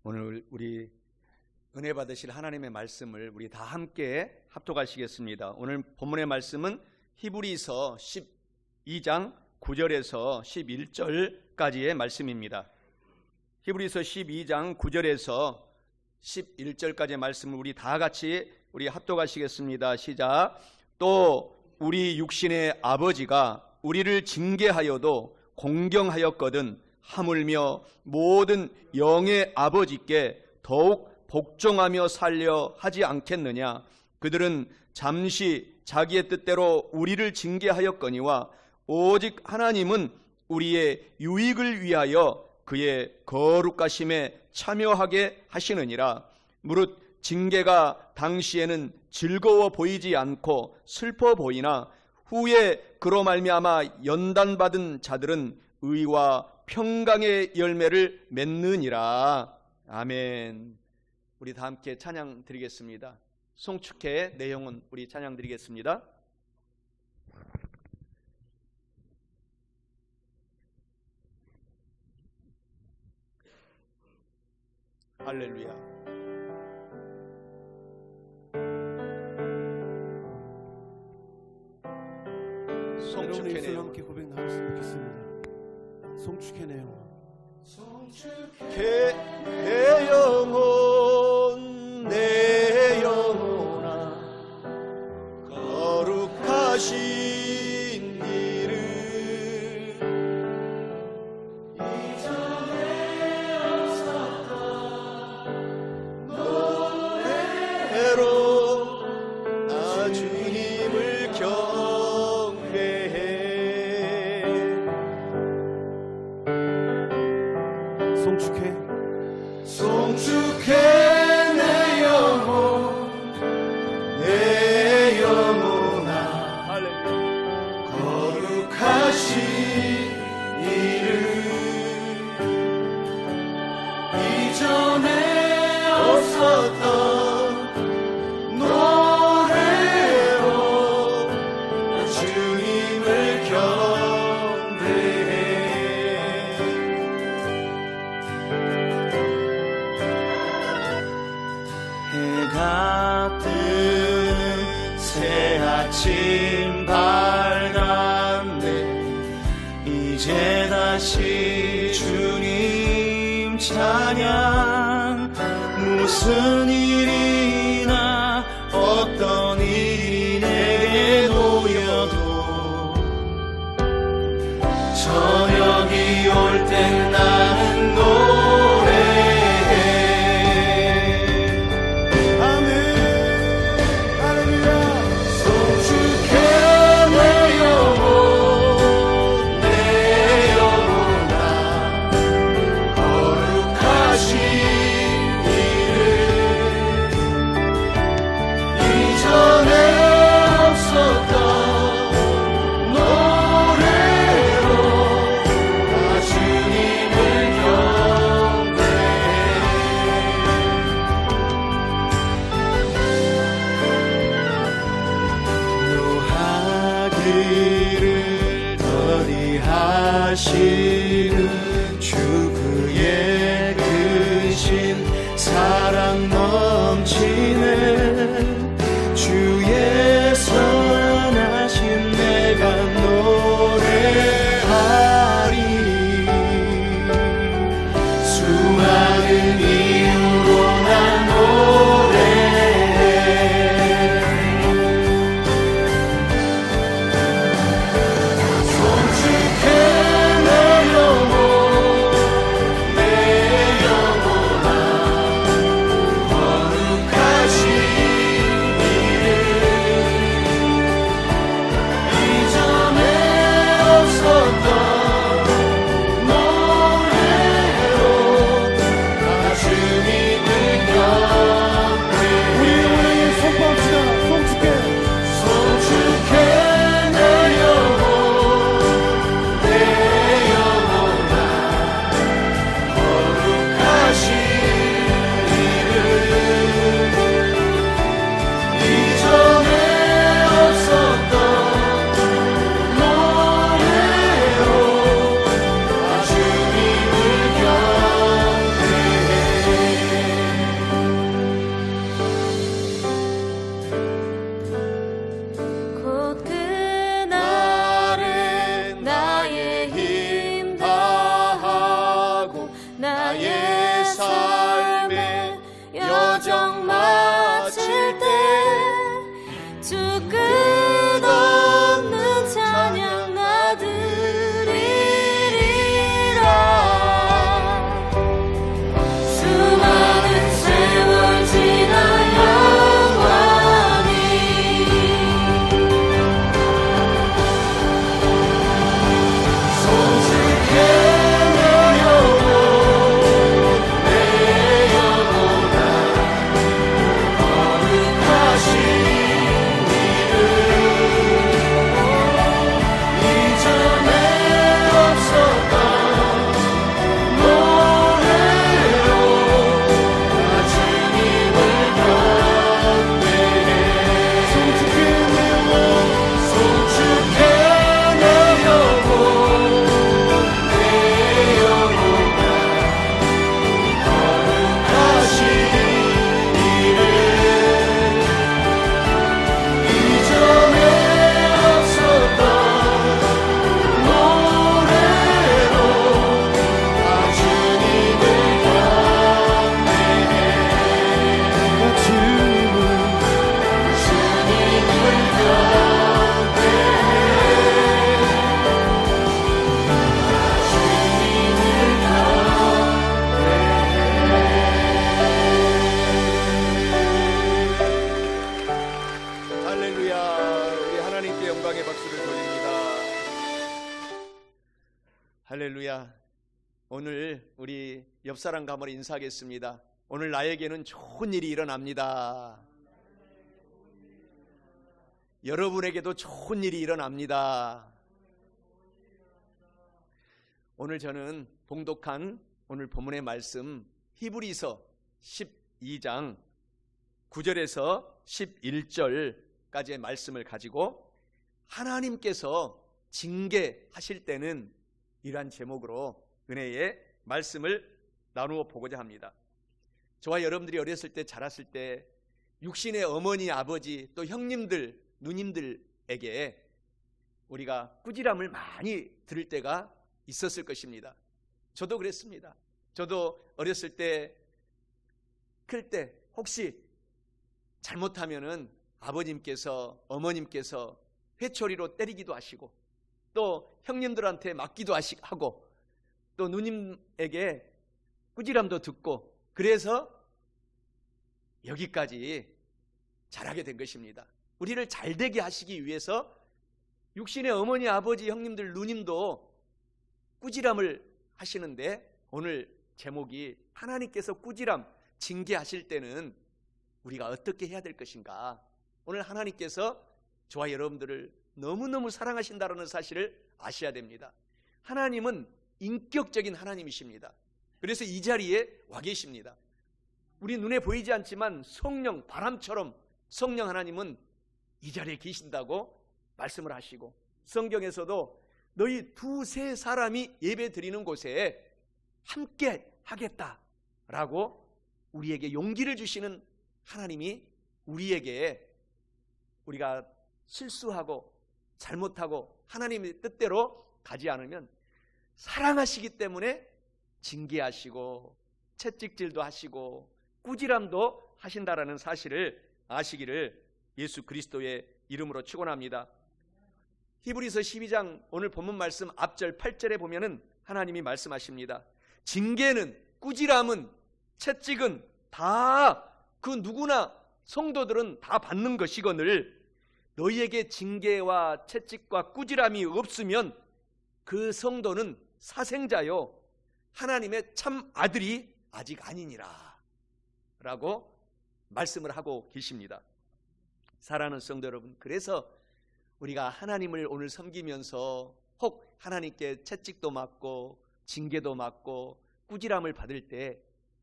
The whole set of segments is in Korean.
오늘 우리 은혜 받으실 하나님의 말씀을 우리 다 함께 합독하시겠습니다. 오늘 본문의 말씀은 히브리서 12장 9절에서 11절까지의 말씀입니다. 히브리서 12장 9절에서 11절까지의 말씀을 우리 다 같이 우리 합독하시겠습니다. 시작. 또 우리 육신의 아버지가 우리를 징계하여도 공경하였거든 하물며 모든 영의 아버지께 더욱 복종하며 살려 하지 않겠느냐. 그들은 잠시 자기의 뜻대로 우리를 징계하였거니와 오직 하나님은 우리의 유익을 위하여 그의 거룩하심에 참여하게 하시느니라. 무릇 징계가 당시에는 즐거워 보이지 않고 슬퍼 보이나 후에 그로 말미암아 연단받은 자들은 의와 평강의 열매를 맺느니라. 아멘. 우리 다 함께 찬양 드리겠습니다. 송축회 내 영혼 우리 찬양 드리겠습니다. 할렐루야. 송축회 내 영혼 함께 고백 나눴으면 좋겠습니다. 송축회 내 영혼, 송축회 내 영혼, 내 영혼아 거룩하신 이를 이전에 없었던 노래로 나 주님을 송축회 내 영혼, 내 영혼아 거룩하신 이를 이전에 없었던 노래로 주님을 경배해. 해가 뜨는 새 아침 밝았네. 이제 다시 주님 찬양. 무슨 일이나 어떤 일이 내게 놓여도 저녁이 올 땐 나는 하시는 주 그의 크신 사랑 넘치는 주의 선하심 내가 노래하리. 수많은 이유로 난 노래해. 송축해 노래로 할렐루야. 오늘 우리 옆사람 가문에 인사하겠습니다. 오늘 나에게는 좋은 일이 일어납니다. 여러분에게도 좋은 일이 일어납니다. 오늘 저는 봉독한 오늘 본문의 말씀 히브리서 12장 9절에서 11절까지의 말씀을 가지고 하나님께서 징계하실 때는 이러한 제목으로 은혜의 말씀을 나누어 보고자 합니다. 저와 여러분들이 어렸을 때 자랐을 때 육신의 어머니, 아버지 또 형님들, 누님들에게 우리가 꾸지람을 많이 들을 때가 있었을 것입니다. 저도 그랬습니다. 저도 어렸을 때, 클 때 혹시 잘못하면은 아버님께서, 어머님께서 회초리로 때리기도 하시고 또 형님들한테 맞기도 하고 또 누님에게 꾸지람도 듣고 그래서 여기까지 자라게 된 것입니다. 우리를 잘되게 하시기 위해서 육신의 어머니, 아버지, 형님들, 누님도 꾸지람을 하시는데 오늘 제목이 하나님께서 꾸지람, 징계하실 때는 우리가 어떻게 해야 될 것인가. 오늘 하나님께서 저와 여러분들을 너무너무 사랑하신다는 사실을 아셔야 됩니다. 하나님은 인격적인 하나님이십니다. 그래서 이 자리에 와 계십니다. 우리 눈에 보이지 않지만 성령, 바람처럼 성령 하나님은 이 자리에 계신다고 말씀을 하시고 성경에서도 너희 두세 사람이 예배 드리는 곳에 함께 하겠다라고 우리에게 용기를 주시는 하나님이 우리에게 우리가 실수하고 잘못하고 하나님의 뜻대로 가지 않으면 사랑하시기 때문에 징계하시고 채찍질도 하시고 꾸지람도 하신다라는 사실을 아시기를 예수 그리스도의 이름으로 축원합니다. 히브리서 12장 오늘 본문 말씀 앞절 8절에 보면은 하나님이 말씀하십니다. 징계는, 꾸지람은, 채찍은 다 그 누구나 성도들은 다 받는 것이거늘 너희에게 징계와 채찍과 꾸지람이 없으면 그 성도는 사생자요 하나님의 참 아들이 아직 아니니라 라고 말씀을 하고 계십니다. 사랑하는 성도 여러분, 그래서 우리가 하나님을 오늘 섬기면서 혹 하나님께 채찍도 맞고 징계도 맞고 꾸지람을 받을 때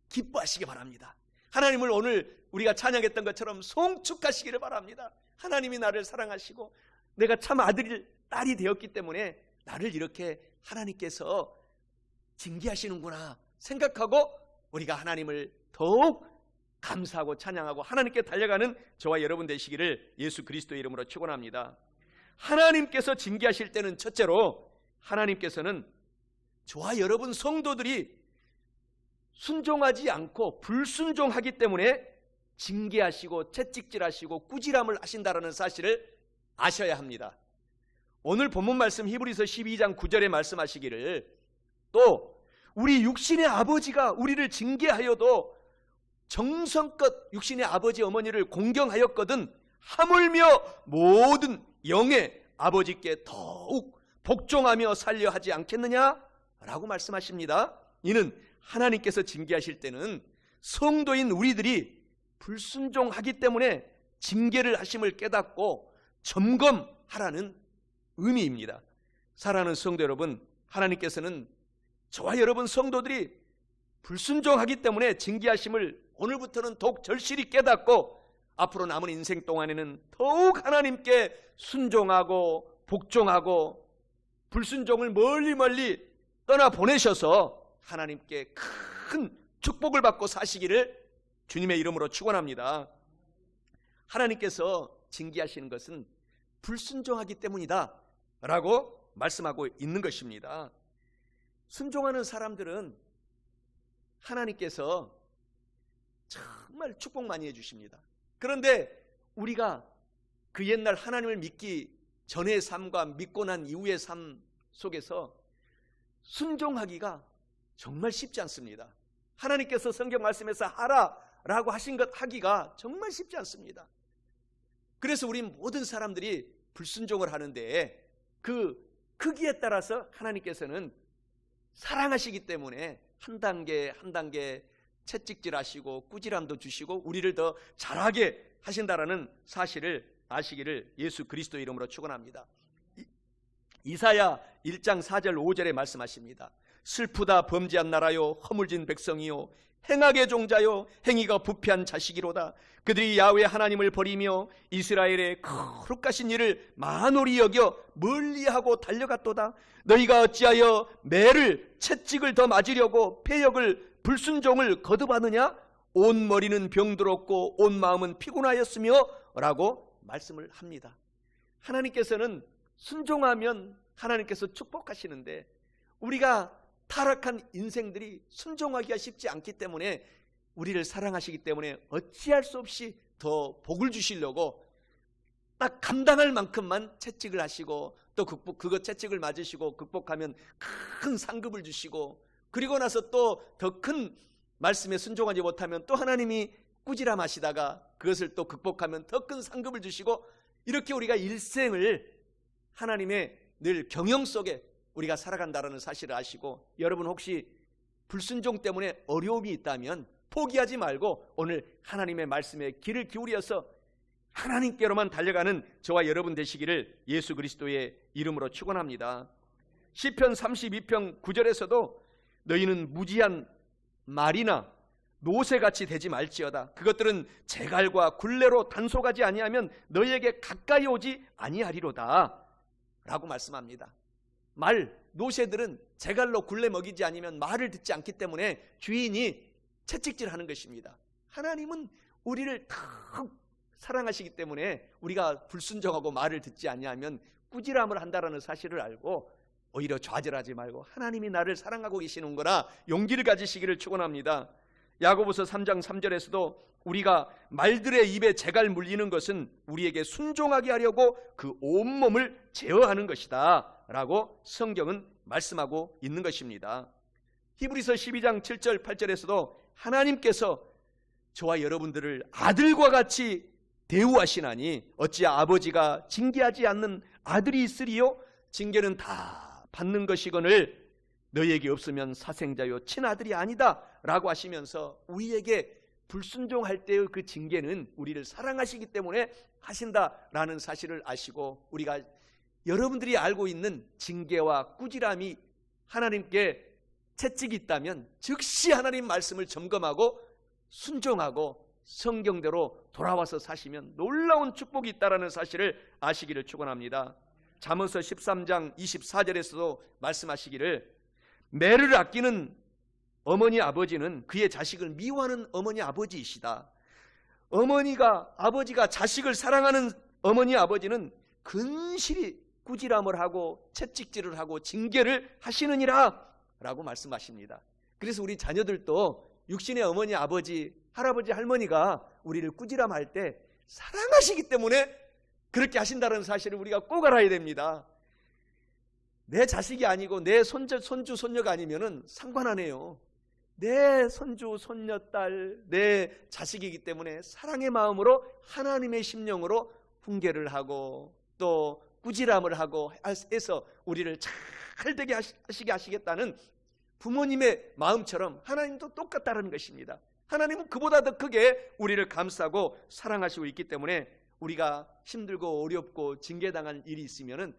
기뻐하시기 바랍니다. 하나님을 오늘 우리가 찬양했던 것처럼 송축하시기를 바랍니다. 하나님이 나를 사랑하시고 내가 참 딸이 되었기 때문에 나를 이렇게 하나님께서 징계하시는구나 생각하고 우리가 하나님을 더욱 감사하고 찬양하고 하나님께 달려가는 저와 여러분 되시기를 예수 그리스도의 이름으로 축원합니다. 하나님께서 징계하실 때는 첫째로 하나님께서는 저와 여러분 성도들이 순종하지 않고 불순종하기 때문에 징계하시고 채찍질하시고 꾸지람을 하신다라는 사실을 아셔야 합니다. 오늘 본문 말씀 히브리서 12장 9절에 말씀하시기를 또 우리 육신의 아버지가 우리를 징계하여도 정성껏 육신의 아버지 어머니를 공경하였거든 하물며 모든 영의 아버지께 더욱 복종하며 살려 하지 않겠느냐? 라고 말씀하십니다. 이는 하나님께서 징계하실 때는 성도인 우리들이 불순종하기 때문에 징계를 하심을 깨닫고 점검하라는 의미입니다. 사랑하는 성도 여러분, 하나님께서는 저와 여러분 성도들이 불순종하기 때문에 징계하심을 오늘부터는 더욱 절실히 깨닫고 앞으로 남은 인생 동안에는 더욱 하나님께 순종하고 복종하고 불순종을 멀리 떠나보내셔서 하나님께 큰 축복을 받고 사시기를 주님의 이름으로 축원합니다. 하나님께서 징계하시는 것은 불순종하기 때문이다 라고 말씀하고 있는 것입니다. 순종하는 사람들은 하나님께서 정말 축복 많이 해주십니다. 그런데 우리가 그 옛날 하나님을 믿기 전의 삶과 믿고 난 이후의 삶 속에서 순종하기가 정말 쉽지 않습니다. 하나님께서 성경 말씀에서 하라라고 하신 것 하기가 정말 쉽지 않습니다. 그래서 우리 모든 사람들이 불순종을 하는데 그 크기에 따라서 하나님께서는 사랑하시기 때문에 한 단계 한 단계 채찍질하시고 꾸지람도 주시고 우리를 더 잘하게 하신다라는 사실을 아시기를 예수 그리스도 이름으로 축원합니다. 이사야 1장 4절 5절에 말씀하십니다. 슬프다 범죄한 나라요 허물진 백성이요 행악의 종자요 행위가 부패한 자식이로다. 그들이 야훼 하나님을 버리며 이스라엘의 거룩하신 일을 만홀히 여겨 멀리하고 달려갔도다. 너희가 어찌하여 매를 채찍을 더 맞으려고 패역을 불순종을 거듭하느냐? 온 머리는 병들었고 온 마음은 피곤하였으며 라고 말씀을 합니다. 하나님께서는 순종하면 하나님께서 축복하시는데 우리가 타락한 인생들이 순종하기가 쉽지 않기 때문에 우리를 사랑하시기 때문에 어찌할 수 없이 더 복을 주시려고 딱 감당할 만큼만 채찍을 하시고 또 그거 채찍을 맞으시고 극복하면 큰 상급을 주시고 그리고 나서 또 더 큰 말씀에 순종하지 못하면 또 하나님이 꾸지람하시다가 그것을 또 극복하면 더 큰 상급을 주시고 이렇게 우리가 일생을 하나님의 늘 경영 속에 우리가 살아간다는 사실을 아시고 여러분 혹시 불순종 때문에 어려움이 있다면 포기하지 말고 오늘 하나님의 말씀에 귀를 기울여서 하나님께로만 달려가는 저와 여러분 되시기를 예수 그리스도의 이름으로 축원합니다. 시편 32편 9절에서도 너희는 무지한 말이나 노새같이 되지 말지어다. 그것들은 재갈과 굴레로 단속하지 아니하면 너희에게 가까이 오지 아니하리로다 라고 말씀합니다. 노새들은 재갈로 굴레 먹이지 않으면 말을 듣지 않기 때문에 주인이 채찍질하는 것입니다. 하나님은 우리를 더 사랑하시기 때문에 우리가 불순종하고 말을 듣지 아니하면 꾸지람을 한다라는 사실을 알고 오히려 좌절하지 말고 하나님이 나를 사랑하고 계시는 거라 용기를 가지시기를 축원합니다. 야고보서 3장 3절에서도 우리가 말들의 입에 재갈 물리는 것은 우리에게 순종하게 하려고 그 온몸을 제어하는 것이다 라고 성경은 말씀하고 있는 것입니다. 히브리서 12장 7절 8절에서도 하나님께서 저와 여러분들을 아들과 같이 대우하시나니 어찌 아버지가 징계하지 않는 아들이 있으리요? 징계는 다 받는 것이거늘 너희에게 없으면 사생자요 친아들이 아니다 라고 하시면서 우리에게 불순종할 때의 그 징계는 우리를 사랑하시기 때문에 하신다라는 사실을 아시고 우리가 여러분들이 알고 있는 징계와 꾸지람이 하나님께 채찍이 있다면 즉시 하나님 말씀을 점검하고 순종하고 성경대로 돌아와서 사시면 놀라운 축복이 있다는 사실을 아시기를 축원합니다. 잠언서 13장 24절에서도 말씀하시기를 매를 아끼는 어머니 아버지는 그의 자식을 미워하는 어머니 아버지이시다. 아버지가 자식을 사랑하는 어머니 아버지는 근실히 꾸지람을 하고 채찍질을 하고 징계를 하시느니라 라고 말씀하십니다. 그래서 우리 자녀들도 육신의 어머니 아버지 할아버지 할머니가 우리를 꾸지람할 때 사랑하시기 때문에 그렇게 하신다는 사실을 우리가 꼭 알아야 됩니다. 내 자식이 아니고 내 손주 손녀가 아니면은 상관 안 해요. 내 손주 손녀딸 내 자식이기 때문에 사랑의 마음으로 하나님의 심령으로 훈계를 하고 또 꾸지람을 하고 해서 우리를 잘 되게 하시게 하시겠다는 부모님의 마음처럼 하나님도 똑같다는 것입니다. 하나님은 그보다 더 크게 우리를 감싸고 사랑하시고 있기 때문에 우리가 힘들고 어렵고 징계당한 일이 있으면은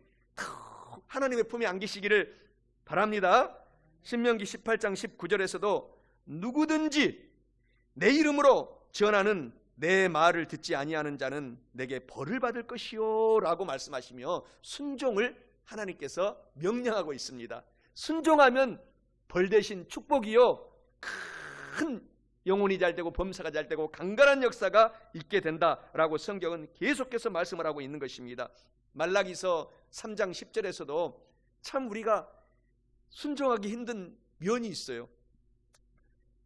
하나님의 품에 안기시기를 바랍니다. 신명기 18장 19절에서도 누구든지 내 이름으로 전하는 내 말을 듣지 아니하는 자는 내게 벌을 받을 것이요 라고 말씀하시며 순종을 하나님께서 명령하고 있습니다. 순종하면 벌 대신 축복이요 큰 영혼이 잘되고 범사가 잘되고 강건한 역사가 있게 된다라고 성경은 계속해서 말씀을 하고 있는 것입니다. 말라기서 3장 10절에서도 참 우리가 순종하기 힘든 면이 있어요.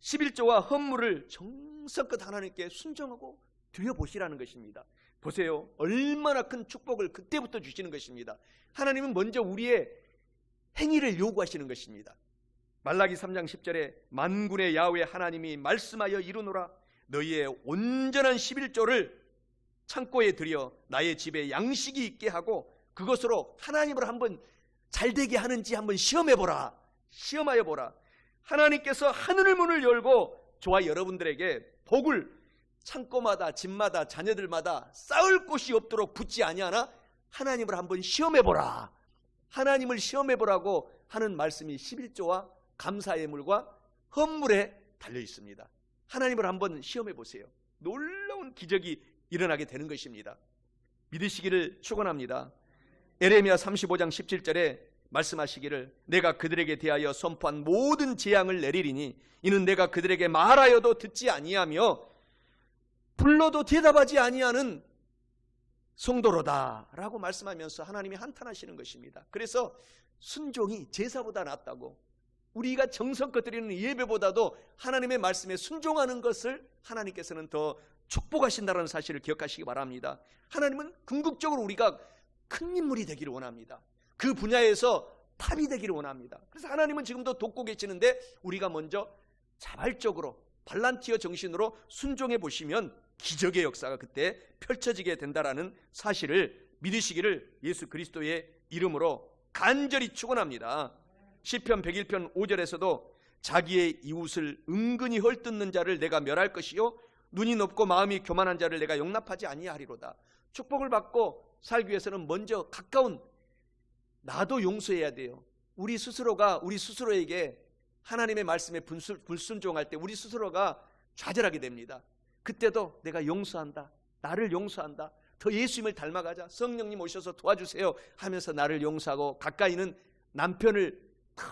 11조와 헌물을 정성껏 하나님께 순종하고 드려보시라는 것입니다. 보세요. 얼마나 큰 축복을 그때부터 주시는 것입니다. 하나님은 먼저 우리의 행위를 요구하시는 것입니다. 말라기 3장 10절에 만군의 야훼 하나님이 말씀하여 이르노라 너희의 온전한 11조를 창고에 들여 나의 집에 양식이 있게 하고 그것으로 하나님을 한번 잘되게 하는지 한번 시험해보라. 시험하여 보라. 하나님께서 하늘의 문을 열고 저와 여러분들에게 복을 창고마다 집마다 자녀들마다 쌓을 곳이 없도록 붙지 아니하나 하나님을 한번 시험해보라. 하나님을 시험해보라고 하는 말씀이 11조와 감사의 물과 헌물에 달려 있습니다. 하나님을 한번 시험해보세요. 놀라운 기적이 일어나게 되는 것입니다. 믿으시기를 축원합니다. 에레미야 35장 17절에 말씀하시기를 내가 그들에게 대하여 선포한 모든 재앙을 내리리니 이는 내가 그들에게 말하여도 듣지 아니하며 불러도 대답하지 아니하는 성도로다 라고 말씀하면서 하나님이 한탄하시는 것입니다. 그래서 순종이 제사보다 낫다고, 우리가 정성껏 드리는 예배보다도 하나님의 말씀에 순종하는 것을 하나님께서는 더 축복하신다는 사실을 기억하시기 바랍니다. 하나님은 궁극적으로 우리가 큰 인물이 되기를 원합니다. 그 분야에서 탑이 되기를 원합니다. 그래서 하나님은 지금도 돕고 계시는데 우리가 먼저 자발적으로 발란티어 정신으로 순종해 보시면 기적의 역사가 그때 펼쳐지게 된다라는 사실을 믿으시기를 예수 그리스도의 이름으로 간절히 축원합니다. 시편 101편 5절에서도 자기의 이웃을 은근히 헐뜯는 자를 내가 멸할 것이요 눈이 높고 마음이 교만한 자를 내가 용납하지 아니하리로다. 축복을 받고 살기 위해서는 먼저 가까운 나도 용서해야 돼요. 우리 스스로가 우리 스스로에게 하나님의 말씀에 불순종할 때 우리 스스로가 좌절하게 됩니다. 그때도 내가 용서한다, 나를 용서한다, 더 예수님을 닮아가자, 성령님 오셔서 도와주세요 하면서 나를 용서하고, 가까이는 남편을 더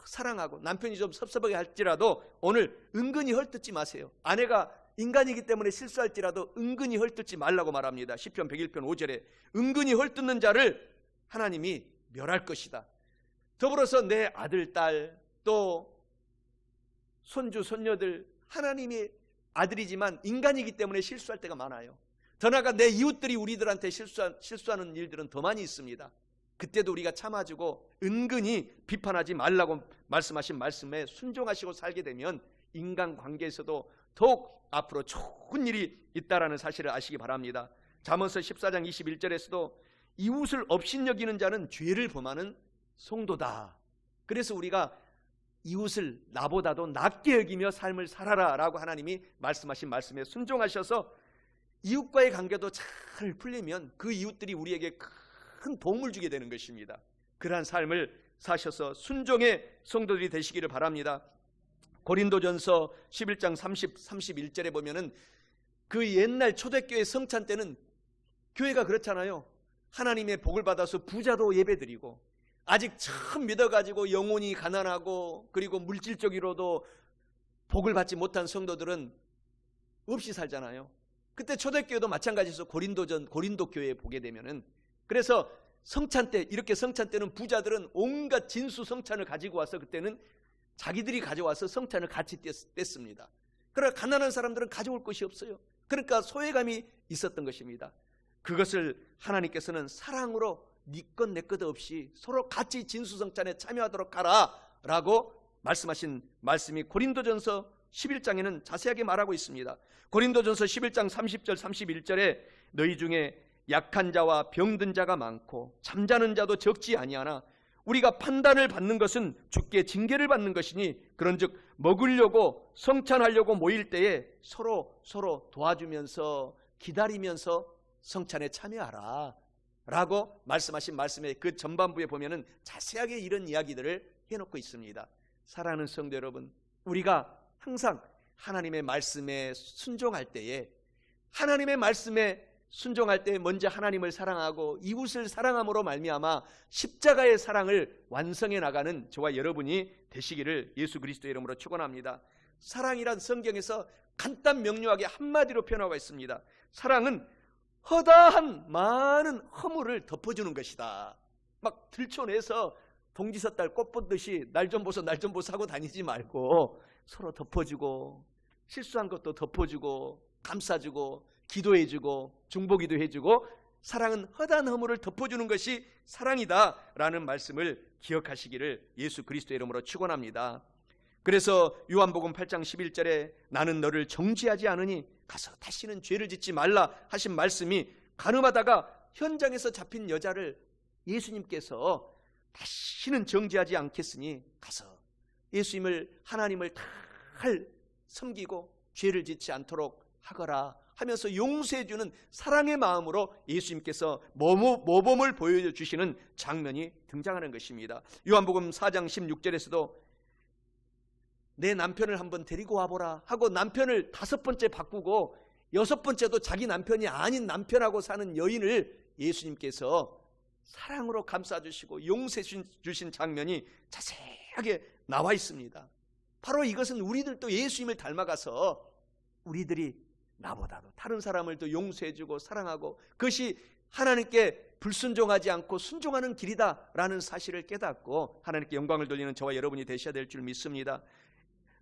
사랑하고, 남편이 좀 섭섭하게 할지라도 오늘 은근히 헐뜯지 마세요. 아내가 인간이기 때문에 실수할지라도 은근히 헐뜯지 말라고 말합니다. 시편 101편 5절에 은근히 헐뜯는 자를 하나님이 멸할 것이다. 더불어서 내 아들, 딸, 또 손주, 손녀들, 하나님이 아들이지만 인간이기 때문에 실수할 때가 많아요. 더 나아가 내 이웃들이 우리들한테 실수하는 일들은 더 많이 있습니다. 그때도 우리가 참아주고 은근히 비판하지 말라고 말씀하신 말씀에 순종하시고 살게 되면 인간관계에서도 더욱 앞으로 좋은 일이 있다라는 사실을 아시기 바랍니다. 잠언서 14장 21절에서도 이웃을 업신여기는 자는 죄를 범하는 성도다. 그래서 우리가 이웃을 나보다도 낫게 여기며 삶을 살아라 라고 하나님이 말씀하신 말씀에 순종하셔서 이웃과의 관계도 잘 풀리면 그 이웃들이 우리에게 큰 도움을 주게 되는 것입니다. 그러한 삶을 사셔서 순종의 성도들이 되시기를 바랍니다. 고린도전서 11장 31절에 보면은 그 옛날 초대교회 성찬 때는 교회가 그렇잖아요. 하나님의 복을 받아서 부자도 예배드리고, 아직 처음 믿어가지고 영혼이 가난하고 그리고 물질적으로도 복을 받지 못한 성도들은 없이 살잖아요. 그때 초대교회도 마찬가지에서 고린도 교회에 보게 되면은, 그래서 성찬 때, 이렇게 성찬 때는 부자들은 온갖 진수 성찬을 가지고 와서 그때는 자기들이 가져와서 성찬을 같이 뗐습니다. 그러나 가난한 사람들은 가져올 것이 없어요. 그러니까 소외감이 있었던 것입니다. 그것을 하나님께서는 사랑으로 네 것 내 것 없이 서로 같이 진수성찬에 참여하도록 하라 라고 말씀하신 말씀이 고린도전서 11장에는 자세하게 말하고 있습니다. 고린도전서 11장 30절 31절에 너희 중에 약한 자와 병든 자가 많고 잠자는 자도 적지 아니하나 우리가 판단을 받는 것은 주께 징계를 받는 것이니 그런즉 먹으려고 성찬하려고 모일 때에 서로 도와주면서 기다리면서 성찬에 참여하라 라고 말씀하신 말씀의 그 전반부에 보면은 자세하게 이런 이야기들을 해놓고 있습니다. 사랑하는 성도 여러분, 우리가 항상 하나님의 말씀에 순종할 때에, 하나님의 말씀에 순종할 때 먼저 하나님을 사랑하고 이웃을 사랑함으로 말미암아 십자가의 사랑을 완성해 나가는 저와 여러분이 되시기를 예수 그리스도의 이름으로 축원합니다. 사랑이란 성경에서 간단 명료하게 한마디로 표현하고 있습니다. 사랑은 허다한 많은 허물을 덮어주는 것이다. 막 들춰내서 동지섣달 꽃 보듯이 날 좀 보소 하고 다니지 말고 서로 덮어주고, 실수한 것도 덮어주고 감싸주고 기도해주고 중보기도 해주고, 사랑은 허다한 허물을 덮어주는 것이 사랑이다 라는 말씀을 기억하시기를 예수 그리스도의 이름으로 축원합니다. 그래서 요한복음 8장 11절에 나는 너를 정죄하지 않으니 가서 다시는 죄를 짓지 말라 하신 말씀이, 가늠하다가 현장에서 잡힌 여자를 예수님께서 다시는 정죄하지 않겠으니 가서 예수님을 하나님을 잘 섬기고 죄를 짓지 않도록 하거라 하면서 용서해 주는 사랑의 마음으로 예수님께서 모범을 보여주시는 장면이 등장하는 것입니다. 요한복음 4장 16절에서도 내 남편을 한번 데리고 와보라 하고 남편을 5번째 바꾸고 6번째도 자기 남편이 아닌 남편하고 사는 여인을 예수님께서 사랑으로 감싸주시고 용서해 주신 장면이 자세하게 나와 있습니다. 바로 이것은 우리들도 예수님을 닮아가서 우리들이 나보다도 다른 사람을 더 용서해주고 사랑하고 그것이 하나님께 불순종하지 않고 순종하는 길이다라는 사실을 깨닫고 하나님께 영광을 돌리는 저와 여러분이 되셔야 될 줄 믿습니다.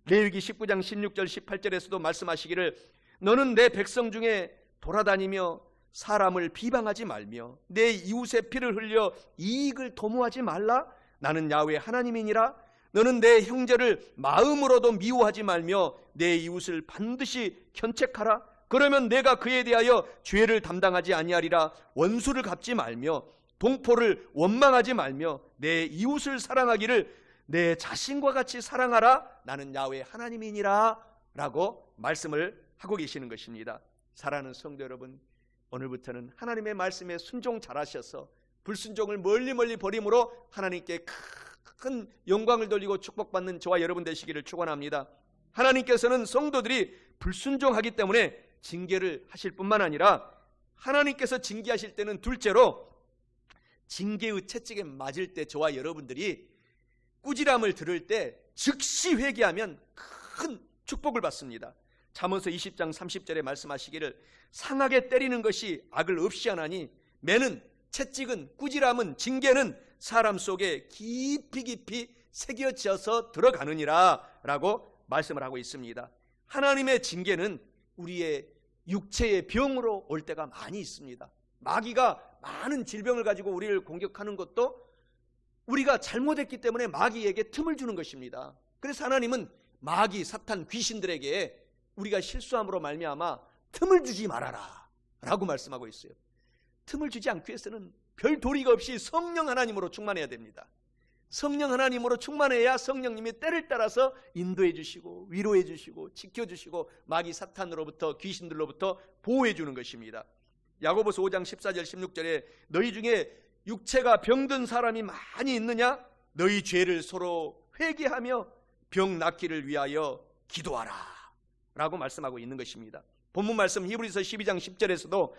레위기 19장 16절 18절에서도 말씀하시기를 너는 내 백성 중에 돌아다니며 사람을 비방하지 말며 내 이웃의 피를 흘려 이익을 도모하지 말라. 나는 야훼 하나님이니라. 너는 내 형제를 마음으로도 미워하지 말며 내 이웃을 반드시 견책하라. 그러면 내가 그에 대하여 죄를 담당하지 아니하리라. 원수를 갚지 말며 동포를 원망하지 말며 내 이웃을 사랑하기를 내 자신과 같이 사랑하라. 나는 야훼 하나님이니라 라고 말씀을 하고 계시는 것입니다. 사랑하는 성도 여러분, 오늘부터는 하나님의 말씀에 순종 잘하셔서 불순종을 멀리 버림으로 하나님께 큰 영광을 돌리고 축복받는 저와 여러분 되시기를 축원합니다. 하나님께서는 성도들이 불순종하기 때문에 징계를 하실 뿐만 아니라 하나님께서 징계하실 때는 둘째로 징계의 채찍에 맞을 때 저와 여러분들이 꾸지람을 들을 때 즉시 회개하면 큰 축복을 받습니다. 잠언서 20장 30절에 말씀하시기를 상하게 때리는 것이 악을 없이 하나니 매는 채찍은 꾸지람은 징계는 사람 속에 깊이 새겨져서 들어가느니라 라고 말씀을 하고 있습니다. 하나님의 징계는 우리의 육체의 병으로 올 때가 많이 있습니다. 마귀가 많은 질병을 가지고 우리를 공격하는 것도 우리가 잘못했기 때문에 마귀에게 틈을 주는 것입니다. 그래서 하나님은 마귀, 사탄, 귀신들에게 우리가 실수함으로 말미암아 틈을 주지 말아라 라고 말씀하고 있어요. 틈을 주지 않기 위해서는 별 도리가 없이 성령 하나님으로 충만해야 됩니다. 성령 하나님으로 충만해야 성령님이 때를 따라서 인도해 주시고 위로해 주시고 지켜주시고 마귀 사탄으로부터 귀신들로부터 보호해 주는 것입니다. 야고보서 5장 14절 16절에 너희 중에 육체가 병든 사람이 많이 있느냐? 너희 죄를 서로 회개하며 병 낫기를 위하여 기도하라 라고 말씀하고 있는 것입니다. 본문 말씀 히브리서 12장 10절에서도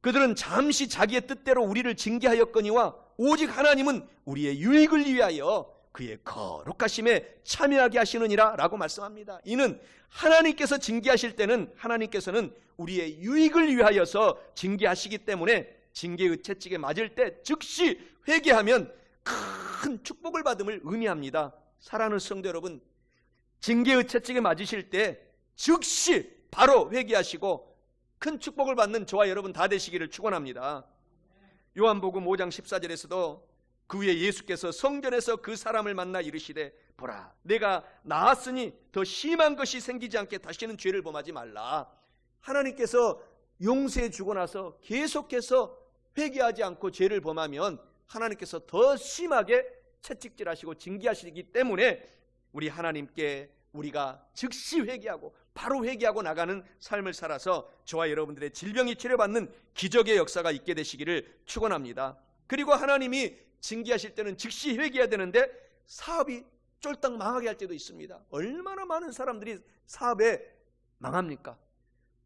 그들은 잠시 자기의 뜻대로 우리를 징계하였거니와 오직 하나님은 우리의 유익을 위하여 그의 거룩하심에 참여하게 하시느니라 라고 말씀합니다. 이는 하나님께서 징계하실 때는 하나님께서는 우리의 유익을 위하여서 징계하시기 때문에 징계의 채찍에 맞을 때 즉시 회개하면 큰 축복을 받음을 의미합니다. 사랑하는 성도 여러분, 징계의 채찍에 맞으실 때 즉시 바로 회개하시고 큰 축복을 받는 저와 여러분 다 되시기를 축원합니다. 요한복음 5장 14절에서도 그 후에 예수께서 성전에서 그 사람을 만나 이르시되 보라 내가 나았으니 더 심한 것이 생기지 않게 다시는 죄를 범하지 말라. 하나님께서 용서해 주고 나서 계속해서 회개하지 않고 죄를 범하면 하나님께서 더 심하게 채찍질하시고 징계하시기 때문에 우리 하나님께 우리가 즉시 회개하고 바로 회개하고 나가는 삶을 살아서 저와 여러분들의 질병이 치료받는 기적의 역사가 있게 되시기를 축원합니다. 그리고 하나님이 징계하실 때는 즉시 회개해야 되는데 사업이 쫄딱 망하게 할 때도 있습니다. 얼마나 많은 사람들이 사업에 망합니까?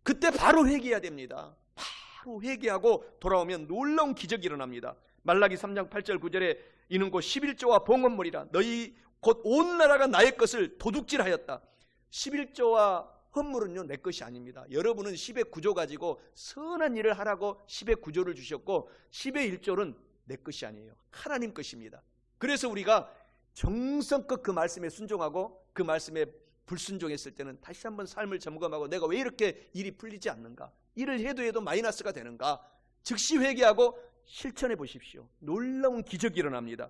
그때 바로 회개해야 됩니다. 바로 회개하고 돌아오면 놀라운 기적이 일어납니다. 말라기 3장 8절 9절에 이는 곧 11조와 봉헌물이라 너희 곧 온 나라가 나의 것을 도둑질하였다. 11조와 헌물은요 내 것이 아닙니다. 여러분은 10의 9조 가지고 선한 일을 하라고 10의 9조를 주셨고 10의 1조는 내 것이 아니에요. 하나님 것입니다. 그래서 우리가 정성껏 그 말씀에 순종하고 그 말씀에 불순종했을 때는 다시 한번 삶을 점검하고 내가 왜 이렇게 일이 풀리지 않는가? 일을 해도 마이너스가 되는가? 즉시 회개하고 실천해 보십시오. 놀라운 기적이 일어납니다.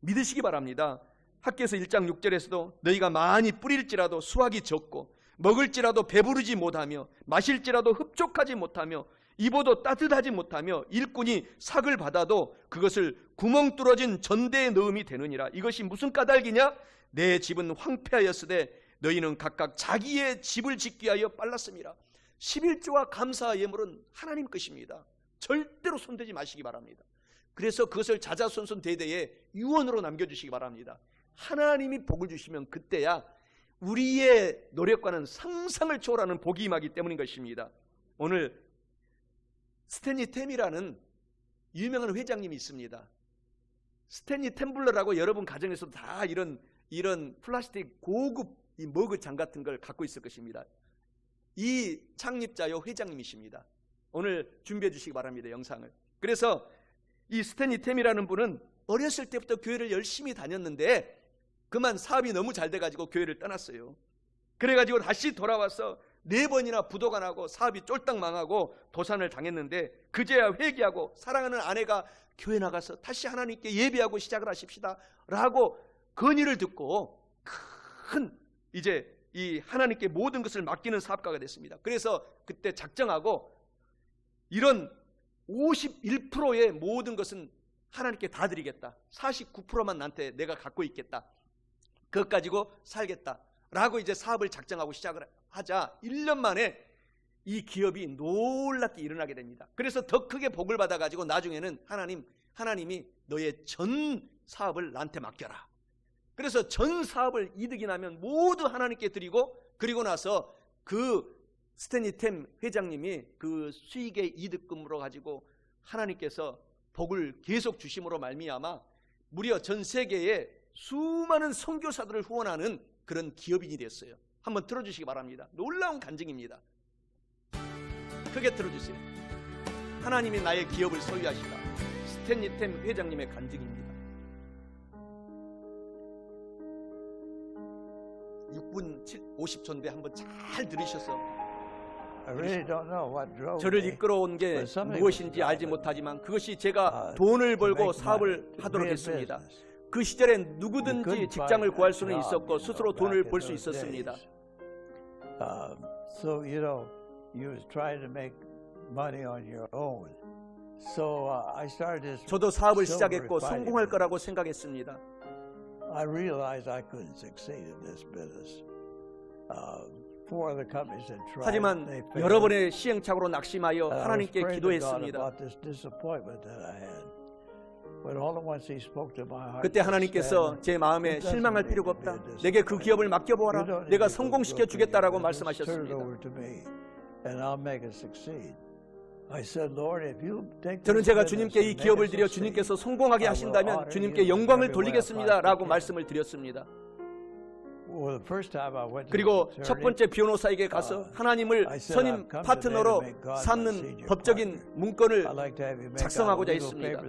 믿으시기 바랍니다. 학개서 1장 6절에서도 너희가 많이 뿌릴지라도 수확이 적고 먹을지라도 배부르지 못하며 마실지라도 흡족하지 못하며 입어도 따뜻하지 못하며 일꾼이 삭을 받아도 그것을 구멍 뚫어진 전대에 넣음이 되느니라. 이것이 무슨 까닭이냐? 내 집은 황폐하였으되 너희는 각각 자기의 집을 짓기 위하여 빨랐습니다. 11조와 감사 예물은 하나님 것입니다. 절대로 손대지 마시기 바랍니다. 그래서 그것을 자자손손 대대에 유언으로 남겨주시기 바랍니다. 하나님이 복을 주시면 그때야 우리의 노력과는 상상을 초월하는 복이 임하기 때문인 것입니다. 오늘 스탠리 템이라는 유명한 회장님이 있습니다. 스탠리 템블러라고 여러분 가정에서도 다 이런 플라스틱 고급 이 머그잔 같은 걸 갖고 있을 것입니다. 이 창립자요 회장님이십니다. 오늘 준비해 주시기 바랍니다. 영상을. 그래서 이 스탠리 템이라는 분은 어렸을 때부터 교회를 열심히 다녔는데 그만 사업이 너무 잘 돼가지고 교회를 떠났어요. 그래가지고 다시 돌아와서 4번이나 부도가 나고 사업이 쫄딱 망하고 도산을 당했는데 그제야 회개하고 사랑하는 아내가 교회 나가서 다시 하나님께 예배하고 시작을 하십시다 라고 건의를 듣고 큰 이제 이 하나님께 모든 것을 맡기는 사업가가 됐습니다. 그래서 그때 작정하고 이런 51%의 모든 것은 하나님께 다 드리겠다. 49%만 나한테 내가 갖고 있겠다. 그것 가지고 살겠다 라고 이제 사업을 작정하고 시작을 하자 1년 만에 이 기업이 놀랍게 일어나게 됩니다. 그래서 더 크게 복을 받아가지고 나중에는 하나님이 너의 전 사업을 나한테 맡겨라. 그래서 전 사업을 이득이 나면 모두 하나님께 드리고 그리고 나서 그 스탠리 템 회장님이 그 수익의 이득금으로 가지고 하나님께서 복을 계속 주심으로 말미암아 무려 전 세계에 수많은 선교사들을 후원하는 그런 기업인이 됐어요. 한번 들어주시기 바랍니다. 놀라운 간증입니다. 크게 들어주세요. 하나님이 나의 기업을 소유하시다. 스탠리 템 회장님의 간증입니다. 6분 50초인데 한번 잘 들으셔서 저를 이끌어온 게 무엇인지 알지 못하지만 그것이 제가 돈을 벌고 사업을 하도록 했습니다. 그 시절엔 누구든지 직장을 구할 수는 있었고 스스로 돈을 벌 수 있었습니다. So you was trying to make money on your own. So I started this. 저도 사업을 시작했고 성공할 거라고 생각했습니다. I realized I couldn't succeed in this business. Four other companies had tried. 하지만 They failed. 여러 번의 시행착오로 낙심하여 And I was 하나님께 praying to God 기도했습니다. about this disappointment that I had. But all at once He spoke to my heart. 그때 하나님께서 제 마음에 실망할 필요가 없다. 내게 그 기업을 맡겨보아라. 내가 성공시켜 주겠다라고 말씀하셨습니다. 저는 제가 주님께 이 기업을 드려 주님께서 성공하게 하신다면 주님께 영광을 돌리겠습니다 라고 말씀을 드렸습니다. 그리고 첫 번째 변호사에게 가서 하나님을 선임 파트너로 삼는 법적인 문건을 작성하고자 했습니다.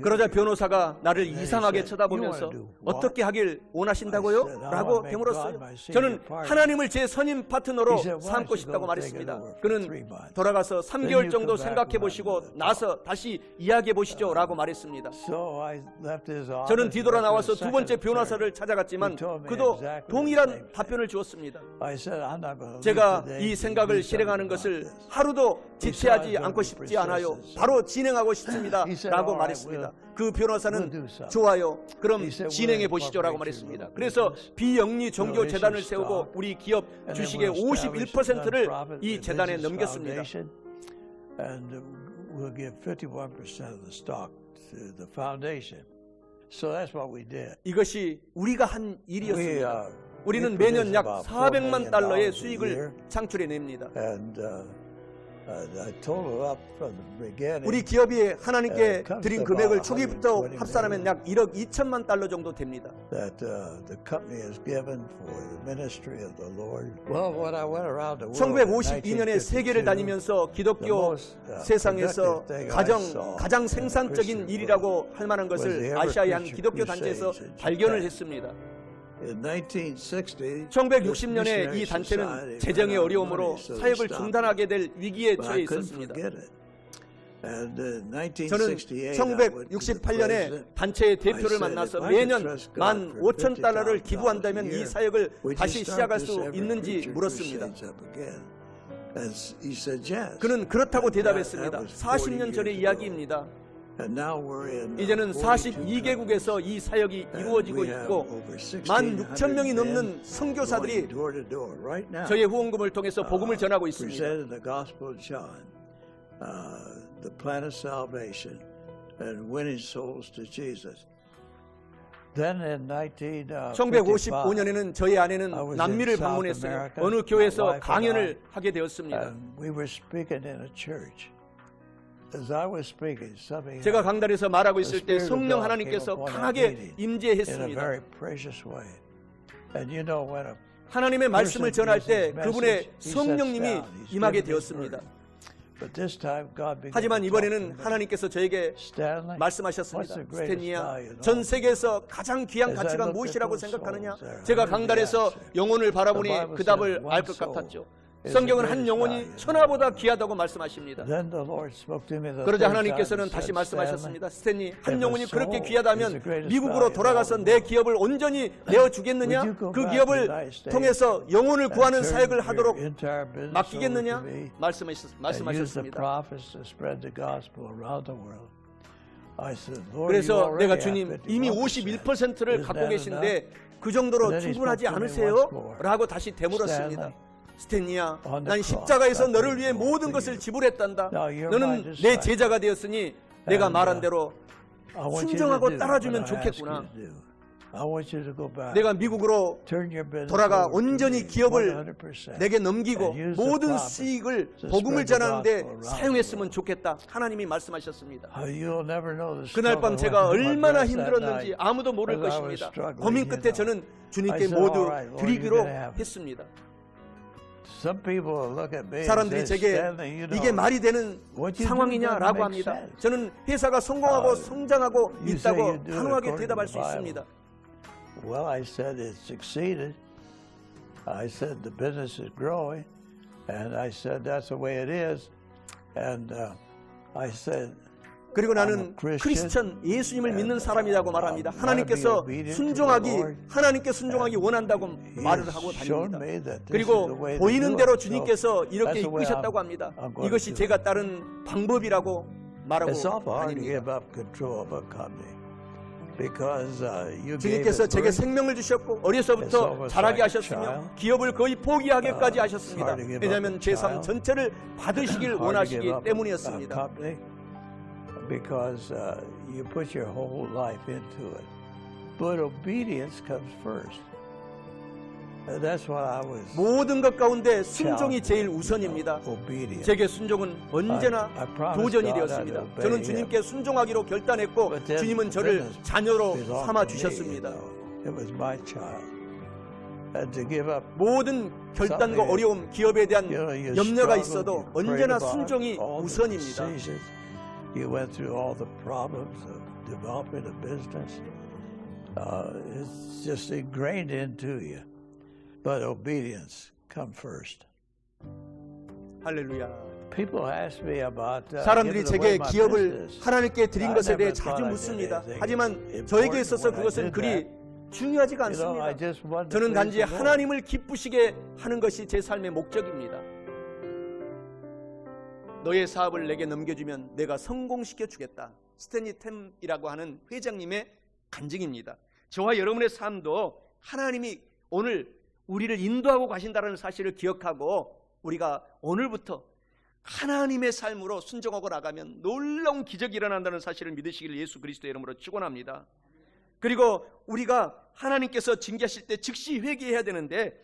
그러자 변호사가 나를 이상하게 쳐다보면서 어떻게 하길 원하신다고요? 라고 되물었어요. 저는 하나님을 제 선임 파트너로 삼고 싶다고 말했습니다. 그는 돌아가서 3개월 정도 생각해 보시고 나서 다시 이야기해 보시죠 라고 말했습니다. 저는 뒤돌아 나와서 두 번째 변호사를 찾아갔지만 그도 동일한 답변을 주었습니다. 제가 이 생각을 실행하는 것을 하루도 지체하지 않고 싶지 않아요. 바로 진행하고 싶습니다 라고 말했습니다. 그 변호사는 좋아요, 그럼 진행해 보시죠 라고 말했습니다. 그래서 비영리 종교 재단을 세우고 우리 기업 주식의 51%를 이 재단에 넘겼습니다. 이것이 우리가 한 일이었습니다. 우리는 매년 약 400만 달러의 수익을 창출해냅니다. 우리 기업이 하나님께 드린 금액을 초기부터 합산하면 약 1억 2천만 달러 정도 됩니다. 1952년에 세계를 다니면서 기독교 세상에서 가장 생산적인 일이라고 할 만한 것을 아시아의 한 기독교 단체에서 발견을 했습니다. 1960년에 이 단체는 재정의 어려움으로 사역을 중단하게 될 위기에 처해 있었습니다. And 저는 1968년에 단체의 대표를 만나서 매년 15,000달러를 기부한다면 이 사역을 다시 시작할 수 있는지 물었습니다. 그는 그렇다고 대답했습니다. 40년 전의 이야기입니다. 이제는 42개국에서 이 사역이 이루어지고 있고 16,000명이 넘는 선교사들이 저의 후원금을 통해서 복음을 전하고 있습니다. The plan of salvation and winning souls to Jesus. Then in 1955년에는 저희 아내는 남미를 방문했어요. 어느 교회에서 강연을 하게 되었습니다. We were speaking in a church. As I was speaking, something 제가 강단에서 말하고 있을 때 the Spirit of 성령 God 하나님께서 came upon 강하게 that meeting in a 임재했습니다. very precious way. And you know when a 하나님의 말씀을 전할 때 person 그분의 uses his message, 성령님이 he sets down, he's 임하게 given his 되었습니다. word. But this time God began 하지만 to talk to 이번에는 me. 하나님께서 저에게 Stanley, 말씀하셨습니다. what's the greatest 스탠리야, value in 전 all? 세계에서 가장 귀한 As I 가치가 looked at 무엇이라고 those 생각하느냐? souls, 제가 I heard 강단에서 the answer. 영혼을 바라보니 The Bible 그 답을 says 알 것 one soul 같았죠. is 성경은 the 한 greatest 영혼이 value. 천하보다 귀하다고 말씀하십니다. Then the Lord spoke to me the 그러자 third 하나님께서는 time and 다시 said, 말씀하셨습니다. 스탠리, If 한 a 영혼이 그렇게 soul 귀하다면 is the greatest 미국으로 value 돌아가서 of all 내 기업을 온전히 내어주겠느냐? Would you go 그 back 기업을 to the United States 통해서 영혼을 and 구하는 turn 사역을 your 하도록 entire business 맡기겠느냐? over to me and use the 말씀하셨습니다. prophets to spread the gospel around the world. I said, Lord, you 그래서 already 내가 have 주님 51%. 이미 51%를 Isn't 갖고 that 계신데 enough? 그 정도로 And then he 충분하지 spoke to me 않으세요? once more. 라고 다시 되물었습니다. 스탠리야, on the 난 cross, 십자가에서 I 너를 paid 위해 for 모든 you. 것을 지불했단다. Now you're my 너는 내 disciple. 제자가 되었으니 내가 And, 말한 대로 I want you to 순종하고 do 따라주면 what I ask 좋겠구나. you to do. I want you to go back. 내가 미국으로 Turn your business 돌아가 over to 온전히 me, 기업을 100%. 내게 넘기고 And use the 모든 prophets 수익을 to 복음을 spread the 전하는데 gospel around 사용했으면 the world. 좋겠다. 하나님이 말씀하셨습니다. You'll never know the 그날 밤 struggle 제가 when I 얼마나 dressed that 힘들었는지 night. 아무도 모를 As I was 것입니다. struggling, 고민 you 끝에 know. 저는 주님께 I said, 모두 "All right, Lord, 드리기로 you can have it." 했습니다. Some people will look at me and 사람들이 say, 제게 Stanley, you know, 이게 말이 되는 what you do 상황이냐라고 doesn't 합니다. make sense. 저는 회사가 성공하고 성장하고 you say 있다고 you do it 단호하게 according 대답할 to 수 the Bible. 있습니다. Well, I said it succeeded. I said the business is growing, and I said that's the way it is. And I said, 그리고 나는 I'm a 크리스천 Christian, 예수님을 and 믿는 사람이라고 말합니다. I wanna 하나님께서 be obedient to the 순종하기 Lord. 하나님께 순종하기 원한다고 He 말을 has 하고 shown 다닙니다. me that this is 그리고 the way to 보이는 do 대로 it. 주님께서 So 이렇게 that's the way 이끄셨다고 I'm 합니다. going 이것이 to do 제가 it. 따른 방법이라고 말하고 It's awful hard to 다닙니다. give up control of a company because you gave 주님께서 it 제게 birth. 생명을 주셨고 It's 어려서부터 almost 자라게 like a 하셨으며 child. 기업을 거의 포기하기까지 It's 하셨습니다. hard to give up 왜냐하면 a 제 삶 child. 전체를 받으시길 Hard to 원하시기 give up a 때문이었습니다. company because you put your whole life into it. But obedience comes first. That's what I was. 모든 것 가운데 순종이 제일 우선입니다. Obedience. 제게 순종은 언제나 I promised 도전이 God I'd 되었습니다. obey 저는 him. 주님께 순종하기로 결단했고 But then 주님은 저를 business 자녀로 belonged 삼아 to me, 주셨습니다. you know. It was my child. And to give up, 모든 결단과 Something, 어려움, 기업에 대한 you know, you 염려가 struggled, 있어도 you prayed 언제나 about 순종이 all the 우선입니다. decisions. You went through all the problems of developing a business. It's just ingrained into you. But obedience comes first. 할렐루야. People ask me about 사람들이 giving away 제게 my 기업을 business. 하나님께 드린 I 것에 대해 never 자주 thought I did 묻습니다. anything 하지만 important 저에게 있어서 when I 그것은 did 그리 that. 중요하지가 You know, I 않습니다. just wanted to 저는 please 단지 the Lord. 하나님을 기쁘시게 하는 것이 제 삶의 목적입니다. 너의 사업을 내게 넘겨주면 내가 성공시켜 주겠다. 스탠리 템이라고 하는 회장님의 간증입니다. 저와 여러분의 삶도 하나님이 오늘 우리를 인도하고 가신다는 사실을 기억하고 우리가 오늘부터 하나님의 삶으로 순종하고 나가면 놀라운 기적이 일어난다는 사실을 믿으시기를 예수 그리스도의 이름으로 축원합니다. 그리고 우리가 하나님께서 징계하실 때 즉시 회개해야 되는데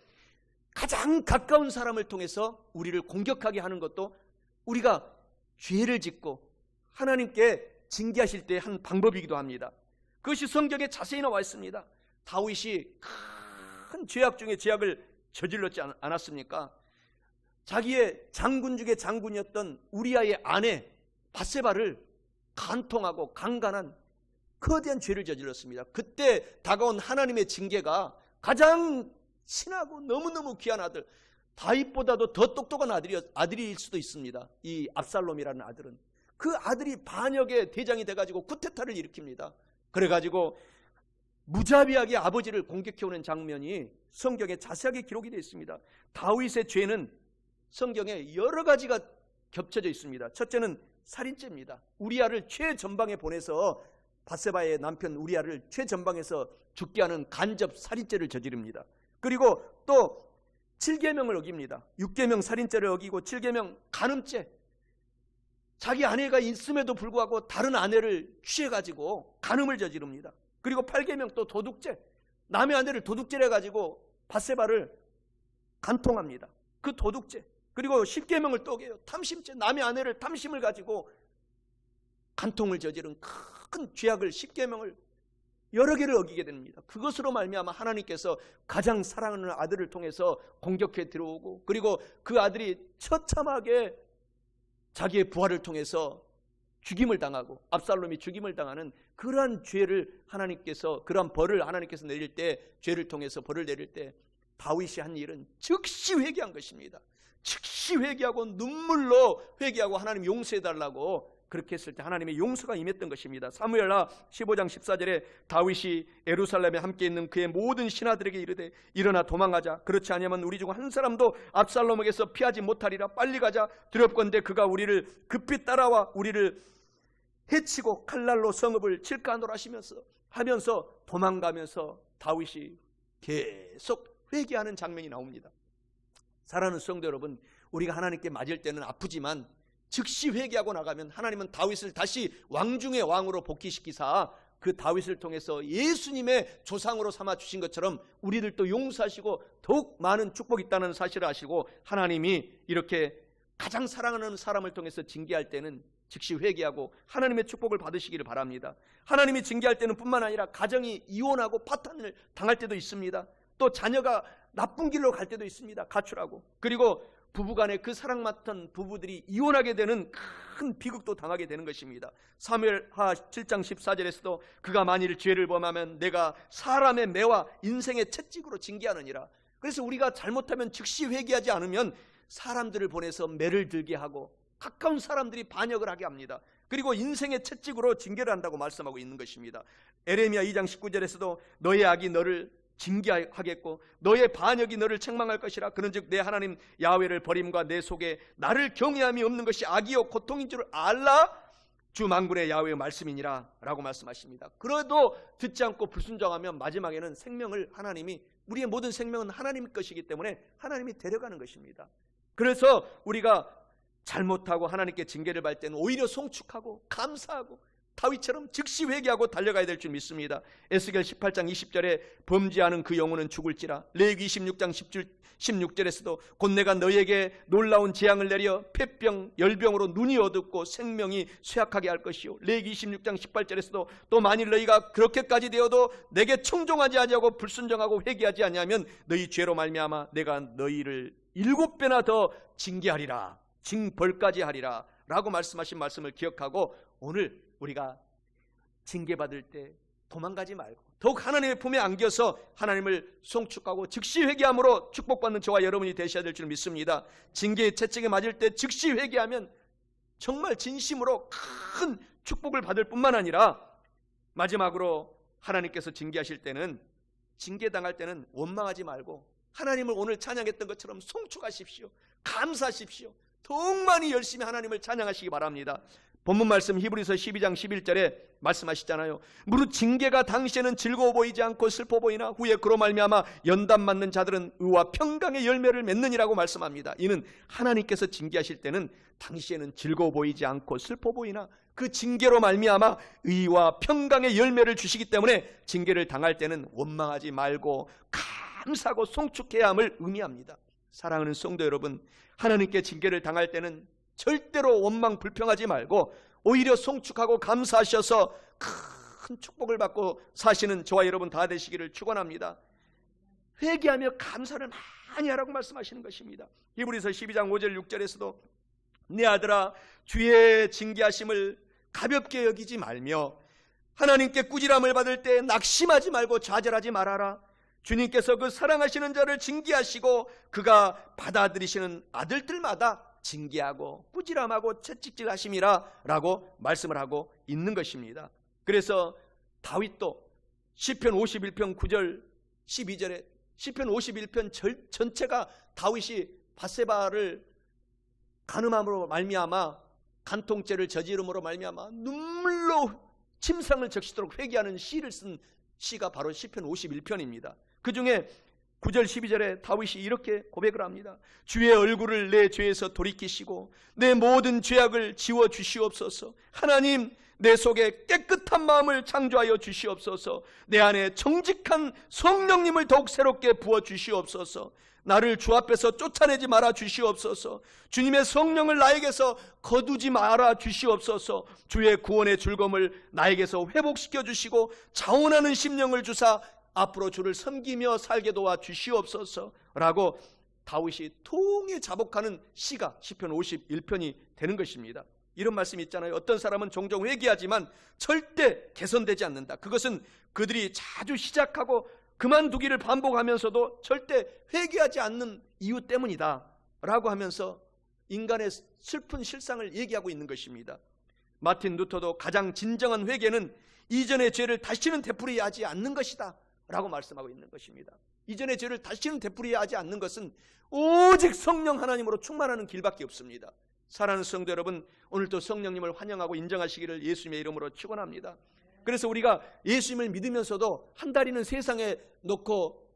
가장 가까운 사람을 통해서 우리를 공격하게 하는 것도 우리가 죄를 짓고 하나님께 징계하실 때 한 방법이기도 합니다. 그것이 성경에 자세히 나와 있습니다. 다윗이 큰 죄악 중에 죄악을 저질렀지 않았습니까? 자기의 장군 중에 장군이었던 우리아의 아내 밧세바를 간통하고 강간한 거대한 죄를 저질렀습니다. 그때 다가온 하나님의 징계가 가장 친하고 너무너무 귀한 아들, 다윗보다도 더 똑똑한 아들일 수도 있습니다. 이 압살롬이라는 아들은 그 아들이 반역의 대장이 돼가지고 쿠데타를 일으킵니다. 그래가지고 무자비하게 아버지를 공격해오는 장면이 성경에 자세하게 기록이 되어 있습니다. 다윗의 죄는 성경에 여러 가지가 겹쳐져 있습니다. 첫째는 살인죄입니다. 우리아를 최전방에 보내서 바세바의 남편 우리아를 최전방에서 죽게 하는 간접 살인죄를 저지릅니다. 그리고 또 7계명을 어깁니다. 6계명 살인죄를 어기고 7계명 간음죄, 자기 아내가 있음에도 불구하고 다른 아내를 취해가지고 간음을 저지릅니다. 그리고 8계명 또 도둑죄, 남의 아내를 도둑질해 가지고 바세바를 간통합니다. 그 도둑죄. 그리고 10계명을 또 어겨요. 탐심죄, 남의 아내를 탐심을 가지고 간통을 저지른 큰 죄악을 10계명을 여러 개를 어기게 됩니다. 그것으로 말미암아 하나님께서 가장 사랑하는 아들을 통해서 공격해 들어오고, 그리고 그 아들이 처참하게 자기의 부하를 통해서 죽임을 당하고 압살롬이 죽임을 당하는 그러한 죄를 하나님께서, 그러한 벌을 하나님께서 내릴 때, 죄를 통해서 벌을 내릴 때 다윗이 한 일은 즉시 회개한 것입니다. 즉시 회개하고 눈물로 회개하고 하나님 용서해달라고 그렇게 했을 때 하나님의 용서가 임했던 것입니다. 사무엘하 15장 14절에 다윗이 예루살렘에 함께 있는 그의 모든 신하들에게 이르되 일어나 도망하자. 그렇지 않으면 우리 중 한 사람도 압살롬에게서 피하지 못하리라. 빨리 가자. 두렵건대 그가 우리를 급히 따라와 우리를 해치고 칼날로 성읍을 칠까 하노라 하면서 도망가면서 다윗이 계속 회개하는 장면이 나옵니다. 사랑하는 성도 여러분, 우리가 하나님께 맞을 때는 아프지만 즉시 회개하고 나가면 하나님은 다윗을 다시 왕 중의 왕으로 복귀시키사 그 다윗을 통해서 예수님의 조상으로 삼아 주신 것처럼 우리들도 용서하시고 더욱 많은 축복이 있다는 사실을 아시고, 하나님이 이렇게 가장 사랑하는 사람을 통해서 징계할 때는 즉시 회개하고 하나님의 축복을 받으시기를 바랍니다. 하나님이 징계할 때는 뿐만 아니라 가정이 이혼하고 파탄을 당할 때도 있습니다. 또 자녀가 나쁜 길로 갈 때도 있습니다. 가출하고. 그리고 부부간에 그 사랑 맡은 부부들이 이혼하게 되는 큰 비극도 당하게 되는 것입니다. 사무엘하 7장 14절에서도 그가 만일 죄를 범하면 내가 사람의 매와 인생의 채찍으로 징계하느니라. 그래서 우리가 잘못하면 즉시 회개하지 않으면 사람들을 보내서 매를 들게 하고 가까운 사람들이 반역을 하게 합니다. 그리고 인생의 채찍으로 징계를 한다고 말씀하고 있는 것입니다. 에레미야 2장 19절에서도 너의 악이 너를 징계하겠고 너의 반역이 너를 책망할 것이라. 그런즉 내 하나님 야훼를 버림과 내 속에 나를 경외함이 없는 것이 악이요 고통인 줄 알라. 주 만군의 야훼의 말씀이니라 라고 말씀하십니다. 그래도 듣지 않고 불순종하면 마지막에는 생명을 하나님이, 우리의 모든 생명은 하나님 것이기 때문에 하나님이 데려가는 것입니다. 그래서 우리가 잘못하고 하나님께 징계를 받을 때는 오히려 송축하고 감사하고 다윗처럼 즉시 회개하고 달려가야 될 줄 믿습니다. 에스겔 18장 20절에 범죄하는 그 영혼은 죽을지라. 레위기 26장 16절에서도 곧 내가 너에게 놀라운 재앙을 내려 폐병, 열병으로 눈이 어둡고 생명이 쇠약하게 할 것이요. 레위기 26장 18절에서도 또 만일 너희가 그렇게까지 되어도 내게 청종하지 아니하고 불순종하고 회개하지 아니하면 너희 죄로 말미암아 내가 너희를 7배나 더 징계하리라. 징벌까지 하리라 라고 말씀하신 말씀을 기억하고 오늘 우리가 징계받을 때 도망가지 말고 더욱 하나님의 품에 안겨서 하나님을 송축하고 즉시 회개함으로 축복받는 저와 여러분이 되셔야 될 줄 믿습니다. 징계의 채찍에 맞을 때 즉시 회개하면 정말 진심으로 큰 축복을 받을 뿐만 아니라 마지막으로 하나님께서 징계하실 때는, 징계당할 때는 원망하지 말고 하나님을 오늘 찬양했던 것처럼 송축하십시오. 감사하십시오. 더욱 많이 열심히 하나님을 찬양하시기 바랍니다. 본문 말씀 히브리서 12장 11절에 말씀하시잖아요. 무릇 징계가 당시에는 즐거워 보이지 않고 슬퍼 보이나 후에 그로 말미암아 연단 맞는 자들은 의와 평강의 열매를 맺느니라고 말씀합니다. 이는 하나님께서 징계하실 때는 당시에는 즐거워 보이지 않고 슬퍼 보이나 그 징계로 말미암아 의와 평강의 열매를 주시기 때문에 징계를 당할 때는 원망하지 말고 감사하고 송축해야 함을 의미합니다. 사랑하는 성도 여러분, 하나님께 징계를 당할 때는 절대로 원망 불평하지 말고 오히려 송축하고 감사하셔서 큰 축복을 받고 사시는 저와 여러분 다 되시기를 축원합니다. 회개하며 감사를 많이 하라고 말씀하시는 것입니다. 히브리서 12장 5절 6절에서도 내 아들아 주의 징계하심을 가볍게 여기지 말며 하나님께 꾸지람을 받을 때 낙심하지 말고 좌절하지 말아라. 주님께서 그 사랑하시는 자를 징계하시고 그가 받아들이시는 아들들마다 징계하고 꾸지람하고 채찍질하심이라 라고 말씀을 하고 있는 것입니다. 그래서 다윗도 시편 51편 9절 12절에 시편 51편 전체가 다윗이 밧세바를 간음함으로 말미암아 간통죄를 저지름으로 말미암아 눈물로 침상을 적시도록 회개하는 시를 쓴 시가 바로 시편 51편입니다. 그 중에 9절 12절에 다윗이 이렇게 고백을 합니다. 주의 얼굴을 내 죄에서 돌이키시고 내 모든 죄악을 지워 주시옵소서. 하나님, 내 속에 깨끗한 마음을 창조하여 주시옵소서. 내 안에 정직한 성령님을 더욱 새롭게 부어 주시옵소서. 나를 주 앞에서 쫓아내지 말아 주시옵소서. 주님의 성령을 나에게서 거두지 말아 주시옵소서. 주의 구원의 즐거움을 나에게서 회복시켜 주시고 자원하는 심령을 주사 앞으로 주를 섬기며 살게 도와 주시옵소서 라고 다윗이 통에 자복하는 시가 시편 51편이 되는 것입니다. 이런 말씀이 있잖아요. 어떤 사람은 종종 회개하지만 절대 개선되지 않는다. 그것은 그들이 자주 시작하고 그만두기를 반복하면서도 절대 회개하지 않는 이유 때문이다 라고 하면서 인간의 슬픈 실상을 얘기하고 있는 것입니다. 마틴 루터도 가장 진정한 회개는 이전의 죄를 다시는 되풀이하지 않는 것이다 라고 말씀하고 있는 것입니다. 이전의 죄를 다시는 되풀이하지 않는 것은 오직 성령 하나님으로 충만하는 길밖에 없습니다. 사랑하는 성도 여러분, 오늘도 성령님을 환영하고 인정하시기를 예수님의 이름으로 축원합니다. 그래서 우리가 예수님을 믿으면서도 한 다리는 세상에 놓고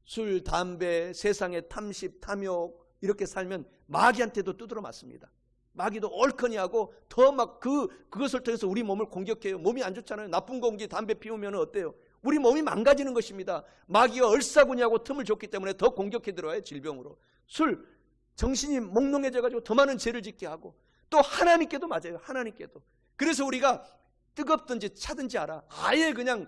술, 담배, 세상의 탐식, 탐욕 이렇게 살면 마귀한테도 두드러 맞습니다. 마귀도 얼커니 하고 더 막 그것을 통해서 우리 몸을 공격해요. 몸이 안 좋잖아요. 나쁜 공기, 담배 피우면 어때요? 우리 몸이 망가지는 것입니다. 마귀가 얼싸구니하고 틈을 줬기 때문에 더 공격해 들어와요. 질병으로. 술, 정신이 몽롱해져가지고 더 많은 죄를 짓게 하고 또 하나님께도 맞아요. 하나님께도. 그래서 우리가 뜨겁든지 차든지 알아. 아예 그냥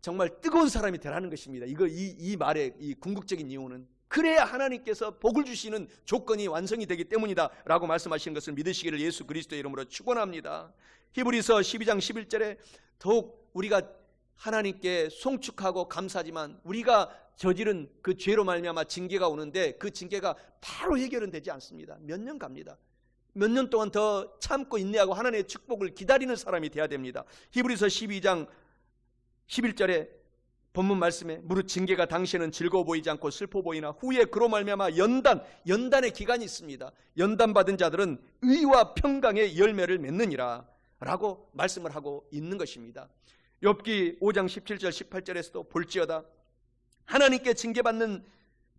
정말 뜨거운 사람이 되라는 것입니다. 이 말의 이 궁극적인 이유는 그래야 하나님께서 복을 주시는 조건이 완성이 되기 때문이다 라고 말씀하시는 것을 믿으시기를 예수 그리스도의 이름으로 축원합니다. 히브리서 12장 11절에 더욱 우리가 하나님께 송축하고 감사하지만 우리가 저지른 그 죄로 말미암아 징계가 오는데 그 징계가 바로 해결은 되지 않습니다. 몇 년 갑니다. 몇 년 동안 더 참고 인내하고 하나님의 축복을 기다리는 사람이 돼야 됩니다. 히브리서 12장 11절에 본문 말씀에 무릇 징계가 당시에는 즐거워 보이지 않고 슬퍼 보이나 후에 그로 말미암아 연단의 기간이 있습니다. 연단받은 자들은 의와 평강의 열매를 맺느니라 라고 말씀을 하고 있는 것입니다. 욥기 5장 17절 18절에서도 볼지어다 하나님께 징계받는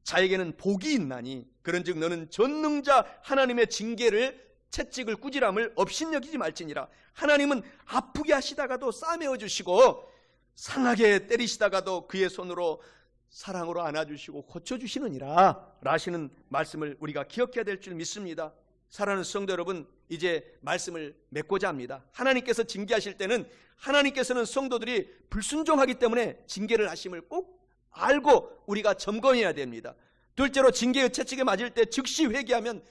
자에게는 복이 있나니 그런즉 너는 전능자 하나님의 징계를 채찍을 꾸지람을 업신여기지 말지니라. 하나님은 아프게 하시다가도 싸매어 주시고 상하게 때리시다가도 그의 손으로 사랑으로 안아주시고 고쳐주시느니라 라시는 말씀을 우리가 기억해야 될 줄 믿습니다. 사랑하는 성도 여러분, 이제 말씀을 맺고자 합니다. 하나님께서 징계하실 때는 하나님께서는 성도들이 불순종하기 때문에 징계를 하심을 꼭 알고 우리가 점검해야 됩니다. 둘째로 징계의 채찍에 맞을 때 즉시 회개하면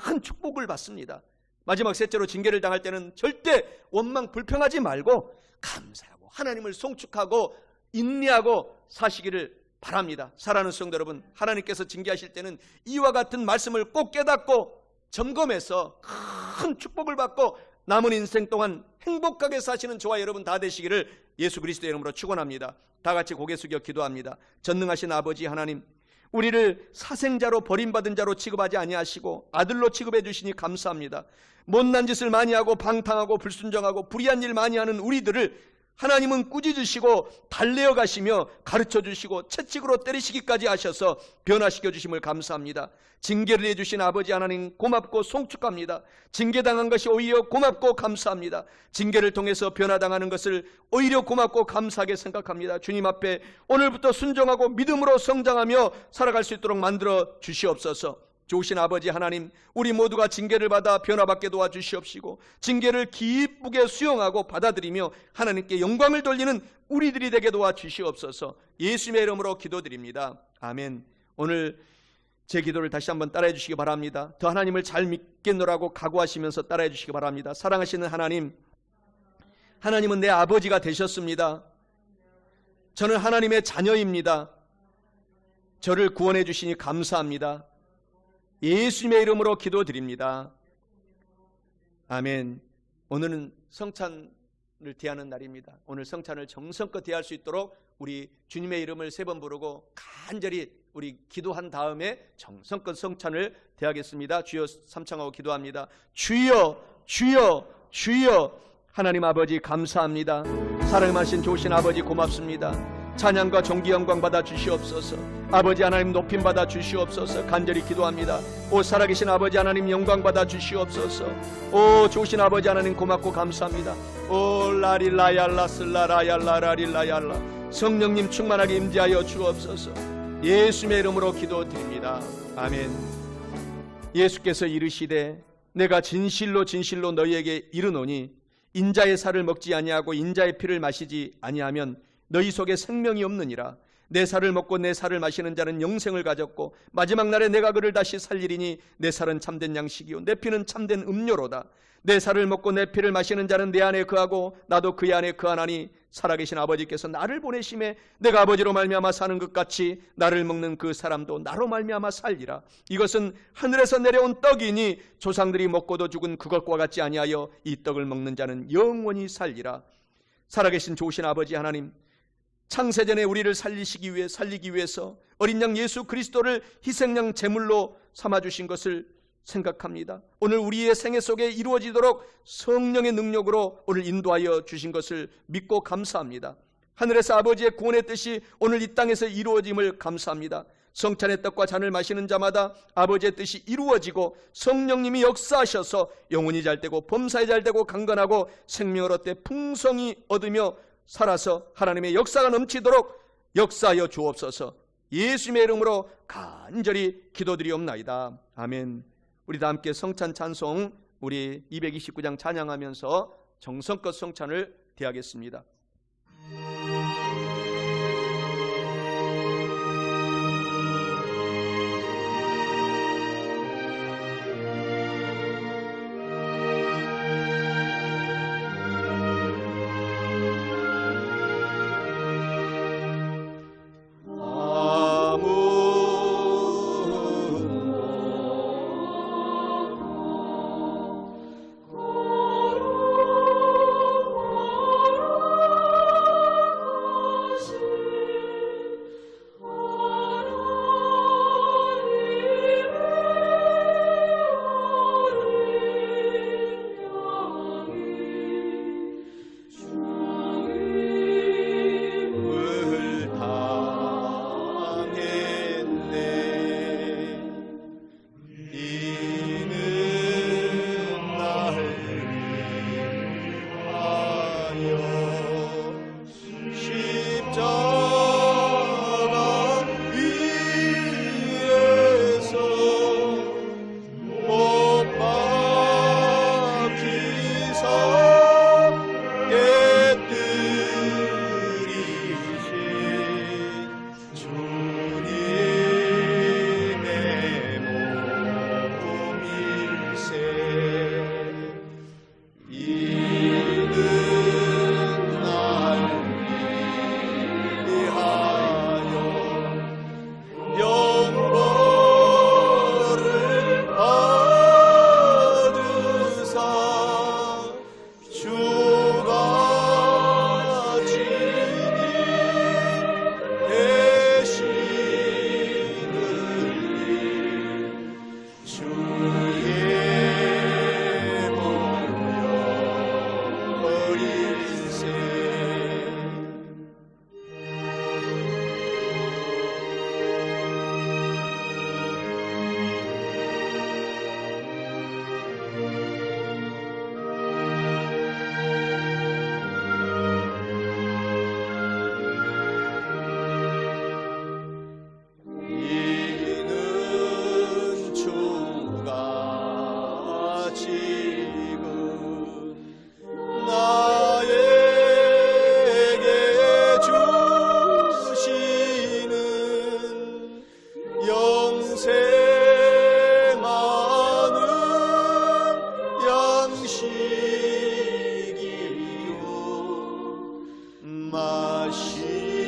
큰 축복을 받습니다. 마지막 셋째로 징계를 당할 때는 절대 원망 불평하지 말고 감사하고 하나님을 송축하고 인내하고 사시기를 바랍니다. 사랑하는 성도 여러분, 하나님께서 징계하실 때는 이와 같은 말씀을 꼭 깨닫고 점검해서 큰 축복을 받고 남은 인생 동안 행복하게 사시는 저와 여러분 다 되시기를 예수 그리스도의 이름으로 축원합니다. 다 같이 고개 숙여 기도합니다. 전능하신 아버지 하나님, 우리를 사생자로 버림받은 자로 취급하지 아니하시고 아들로 취급해 주시니 감사합니다. 못난 짓을 많이 하고 방탕하고 불순종하고 불의한 일 많이 하는 우리들을 하나님은 꾸짖으시고 달래어 가시며 가르쳐 주시고 채찍으로 때리시기까지 하셔서 변화시켜 주심을 감사합니다. 징계를 해주신 아버지 하나님 고맙고 송축합니다. 징계당한 것이 오히려 고맙고 감사합니다. 징계를 통해서 변화당하는 것을 오히려 고맙고 감사하게 생각합니다. 주님 앞에 오늘부터 순종하고 믿음으로 성장하며 살아갈 수 있도록 만들어 주시옵소서. 좋으신 아버지 하나님, 우리 모두가 징계를 받아 변화받게 도와주시옵시고 징계를 기쁘게 수용하고 받아들이며 하나님께 영광을 돌리는 우리들이 되게 도와주시옵소서. 예수님의 이름으로 기도드립니다. 아멘. 오늘 제 기도를 다시 한번 따라해 주시기 바랍니다. 더 하나님을 잘 믿겠노라고 각오하시면서 따라해 주시기 바랍니다. 사랑하시는 하나님, 하나님은 내 아버지가 되셨습니다. 저는 하나님의 자녀입니다. 저를 구원해 주시니 감사합니다. 예수님의 이름으로 기도드립니다. 아멘. 오늘은 성찬을 대하는 날입니다. 오늘 성찬을 정성껏 대할 수 있도록 우리 주님의 이름을 3번 부르고 간절히 우리 기도한 다음에 정성껏 성찬을 대하겠습니다. 주여 삼창하고 기도합니다. 주여, 주여, 주여. 하나님 아버지 감사합니다. 사랑하신 좋으신 아버지 고맙습니다. 찬양과 존귀 영광 받아 주시옵소서. 아버지 하나님 높임 받아 주시옵소서. 간절히 기도합니다. 오 살아계신 아버지 하나님 영광 받아 주시옵소서. 오 좋으신 아버지 하나님 고맙고 감사합니다. 오 라릴라얄라 슬라라얄라라릴라얄라. 성령님 충만하게 임재하여 주옵소서. 예수의 이름으로 기도드립니다. 아멘. 예수께서 이르시되 내가 진실로 진실로 너희에게 이르노니 인자의 살을 먹지 아니하고 인자의 피를 마시지 아니하면 너희 속에 생명이 없느니라. 내 살을 먹고 내 살을 마시는 자는 영생을 가졌고 마지막 날에 내가 그를 다시 살리리니 내 살은 참된 양식이요 내 피는 참된 음료로다. 내 살을 먹고 내 피를 마시는 자는 내 안에 거하고 나도 그의 안에 거하나니 살아계신 아버지께서 나를 보내심에 내가 아버지로 말미암아 사는 것 같이 나를 먹는 그 사람도 나로 말미암아 살리라. 이것은 하늘에서 내려온 떡이니 조상들이 먹고도 죽은 그것과 같지 아니하여 이 떡을 먹는 자는 영원히 살리라. 살아계신 좋으신 아버지 하나님, 창세전에 우리를 살리기 위해서 어린 양 예수 그리스도를 희생양 제물로 삼아주신 것을 생각합니다. 오늘 우리의 생애 속에 이루어지도록 성령의 능력으로 오늘 인도하여 주신 것을 믿고 감사합니다. 하늘에서 아버지의 구원의 뜻이 오늘 이 땅에서 이루어짐을 감사합니다. 성찬의 떡과 잔을 마시는 자마다 아버지의 뜻이 이루어지고 성령님이 역사하셔서 영혼이 잘되고 범사에 잘되고 강건하고 생명을 얻되 풍성히 얻으며 살아서 하나님의 역사가 넘치도록 역사하여 주옵소서. 예수님의 이름으로 간절히 기도드리옵나이다. 아멘. 우리 다 함께 성찬 찬송 우리 229장 찬양하면서 정성껏 성찬을 대하겠습니다.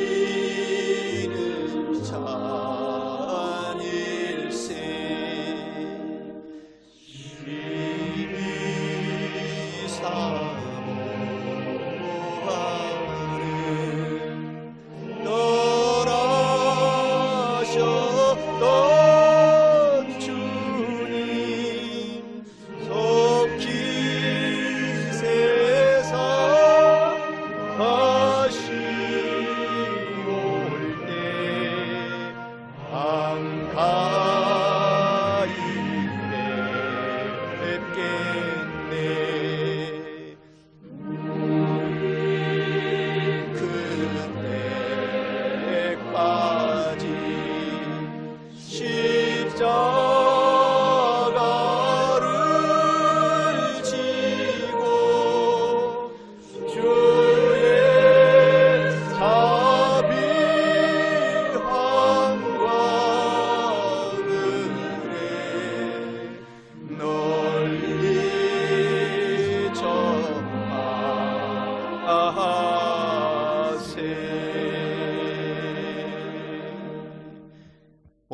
마시는 잔일세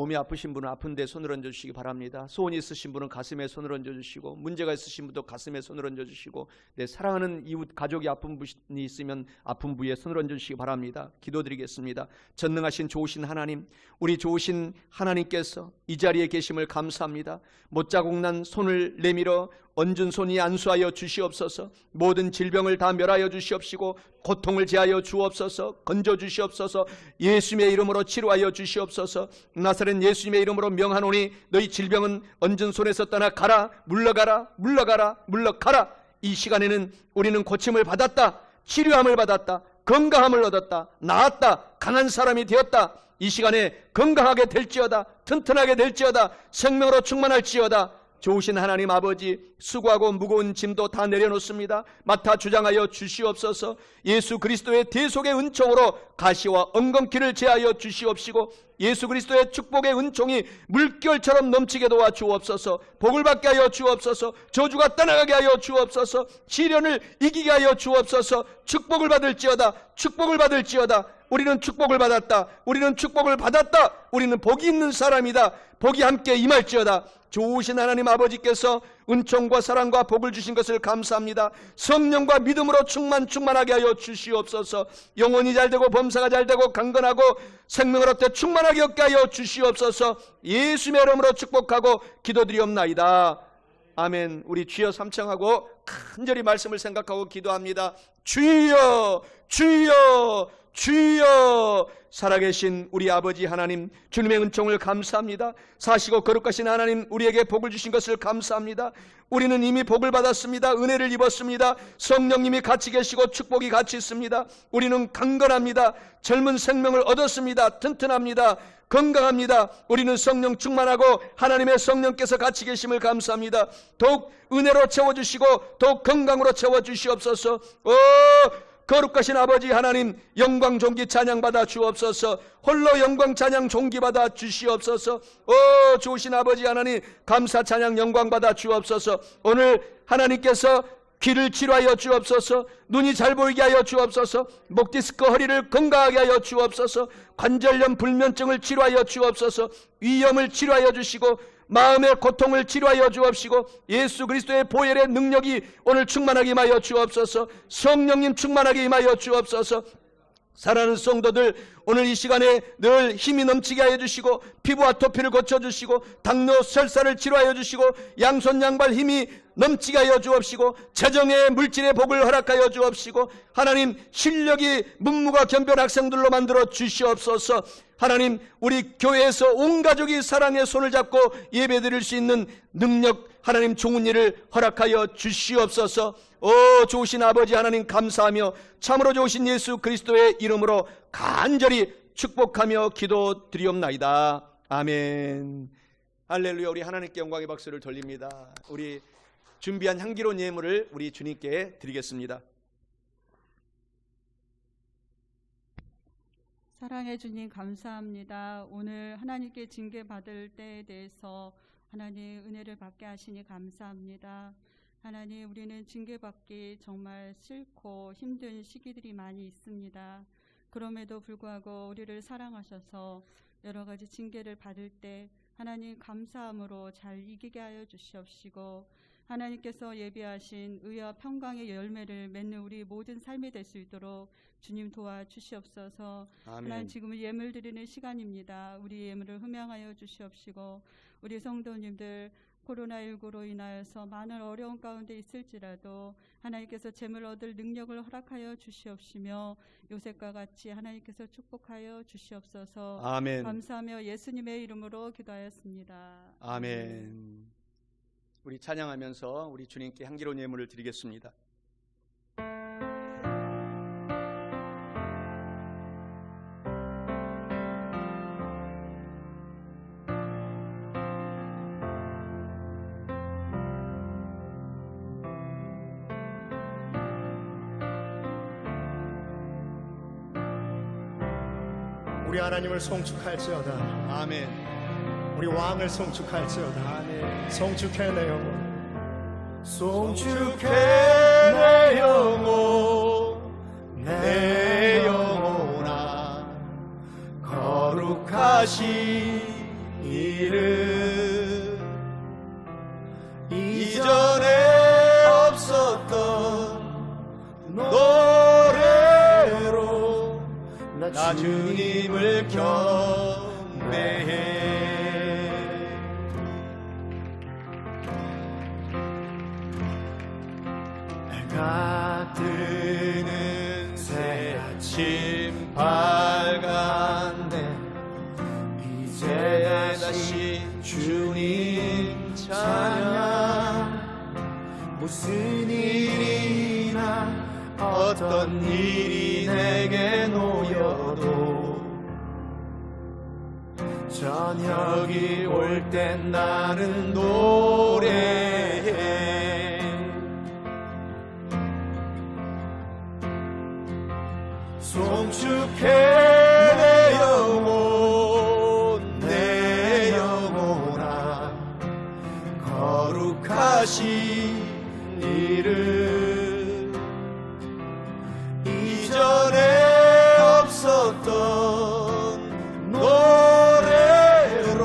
몸이 아프신 분은 아픈데 손을 얹어 주시기 바랍니다. 소원이 있으신 분은 가슴에 손을 얹어 주시고, 문제가 있으신 분도 가슴에 손을 얹어 주시고, 내 사랑하는 이웃 가족이 아픈 분이 있으면 아픈 부위에 손을 얹어 주시기 바랍니다. 기도드리겠습니다. 전능하신 좋으신 하나님, 우리 좋으신 하나님께서 이 자리에 계심을 감사합니다. 못자국 난 손을 내밀어 얹은 손이 안수하여 주시옵소서. 모든 질병을 다 멸하여 주시옵시고 고통을 제하여 주옵소서. 건져 주시옵소서. 예수님의 이름으로 치료하여 주시옵소서. 나사렛 예수님의 이름으로 명하노니 너희 질병은 얹은 손에서 떠나가라. 물러가라. 물러가라. 물러가라. 이 시간에는 우리는 고침을 받았다. 치료함을 받았다. 건강함을 얻었다. 나았다. 강한 사람이 되었다. 이 시간에 건강하게 될지어다. 튼튼하게 될지어다. 생명으로 충만할지어다. 좋으신 하나님 아버지, 수고하고 무거운 짐도 다 내려놓습니다. 맡아 주장하여 주시옵소서. 예수 그리스도의 대속의 은총으로 가시와 엉겅퀴를 제하여 주시옵시고, 예수 그리스도의 축복의 은총이 물결처럼 넘치게 도와 주옵소서. 복을 받게 하여 주옵소서. 저주가 떠나가게 하여 주옵소서. 시련을 이기게 하여 주옵소서. 축복을 받을지어다. 축복을 받을지어다. 우리는 축복을 받았다. 우리는 축복을 받았다. 우리는 복이 있는 사람이다. 복이 함께 임할지어다. 좋으신 하나님 아버지께서 은총과 사랑과 복을 주신 것을 감사합니다. 성령과 믿음으로 충만하게 하여 주시옵소서. 영혼이 잘되고 범사가 잘되고 강건하고 생명을 얻되 충만하게 얻게 하여 주시옵소서. 예수님의 이름으로 축복하고 기도드리옵나이다. 아멘. 우리 주여 삼청하고 간절히 말씀을 생각하고 기도합니다. 주여, 주여, 주여. 살아계신 우리 아버지 하나님, 주님의 은총을 감사합니다. 사시고 거룩하신 하나님, 우리에게 복을 주신 것을 감사합니다. 우리는 이미 복을 받았습니다. 은혜를 입었습니다. 성령님이 같이 계시고 축복이 같이 있습니다. 우리는 강건합니다. 젊은 생명을 얻었습니다. 튼튼합니다. 건강합니다. 우리는 성령 충만하고 하나님의 성령께서 같이 계심을 감사합니다. 더욱 은혜로 채워주시고 더욱 건강으로 채워주시옵소서. 거룩하신 아버지 하나님, 영광 존귀 찬양 받아 주옵소서. 홀로 영광 찬양 존귀 받아 주시옵소서. 좋으신 아버지 하나님, 감사 찬양 영광 받아 주옵소서. 오늘 하나님께서 귀를 치료하여 주옵소서. 눈이 잘 보이게 하여 주옵소서. 목 디스크 허리를 건강하게 하여 주옵소서. 관절염 불면증을 치료하여 주옵소서. 위염을 치료하여 주시고 마음의 고통을 치료하여 주옵시고 예수 그리스도의 보혈의 능력이 오늘 충만하게 임하여 주옵소서. 성령님 충만하게 임하여 주옵소서. 사랑하는 성도들, 오늘 이 시간에 늘 힘이 넘치게 하여 주시고 피부 아토피를 고쳐주시고 당뇨 설사를 치료하여 주시고 양손 양발 힘이 넘치게 하여 주옵시고 재정의 물질의 복을 허락하여 주옵시고 하나님 실력이 문무가 겸비한 학생들로 만들어 주시옵소서. 하나님, 우리 교회에서 온 가족이 사랑의 손을 잡고 예배드릴 수 있는 능력, 하나님 좋은 일을 허락하여 주시옵소서. 좋으신 아버지 하나님 감사하며 참으로 좋으신 예수 그리스도의 이름으로 간절히 축복하며 기도드리옵나이다. 아멘. 할렐루야. 우리 하나님께 영광의 박수를 돌립니다. 우리 준비한 향기로운 예물을 우리 주님께 드리겠습니다. 사랑해 주님 감사합니다. 오늘 하나님께 징계받을 때에 대해서 하나님 은혜를 받게 하시니 감사합니다. 하나님, 우리는 징계받기 정말 싫고 힘든 시기들이 많이 있습니다. 그럼에도 불구하고 우리를 사랑하셔서 여러 가지 징계를 받을 때 하나님 감사함으로 잘 이기게 하여 주시옵시고 하나님께서 예비하신 의와 평강의 열매를 맺는 우리 모든 삶이 될 수 있도록 주님 도와주시옵소서. 아멘. 하나님, 지금은 예물 드리는 시간입니다. 우리 예물을 흠양하여 주시옵시고 우리 성도님들 코로나19로 인하여서 많은 어려운 가운데 있을지라도 하나님께서 재물 얻을 능력을 허락하여 주시옵시며 요셉과 같이 하나님께서 축복하여 주시옵소서. 아멘. 감사하며 예수님의 이름으로 기도하였습니다. 아멘. 우리 찬양하면서 우리 주님께 향기로운 예물을 드리겠습니다. 우리 하나님을 송축할지어다. 아멘. 우리 왕을 송축할지어다. 아멘. 송축해 내 영혼, 송축해 내 영혼, 내 영혼아, 거룩하신 나 주님을 경배해. 해가 뜨는 새 아침 밝았네. 이제 다시 주님 찬양. 무슨 일이나 어떤 일이 내게 놓여도 저녁이 올 땐 나는 노래해. 송축해 내 영혼 내 영혼아 거룩하신 이름 이전에 없었던 노래로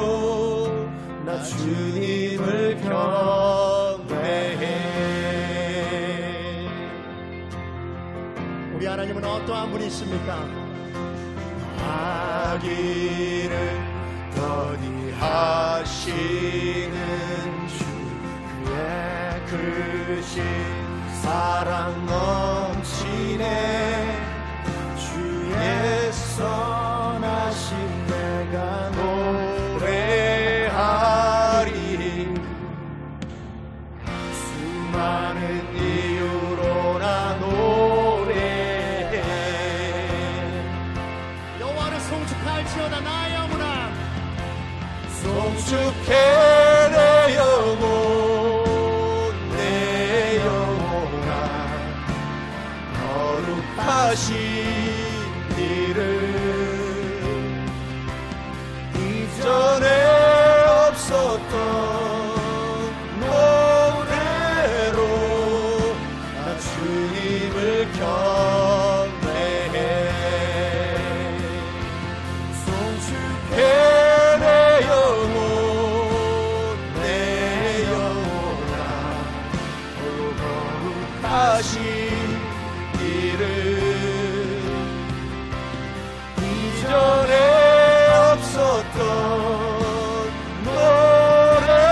나 주님을 경배해. 우리 하나님은 어떠한 분이십니까? 하기를 더디하시는 주 그의 크신 사랑 넘치네. 주의 선하신 내가 노래하리. 수많은 이유로 나 노래해. 여호와를 송축할지어다 나의 영혼아. 송축해 내 영혼 내 영혼아 거룩하신 이름 이전에 없었던 노래로 나 주님을 경배해. 송축해 내 영혼 내 영혼아 거룩하신 이름 이전에 없었던 노래로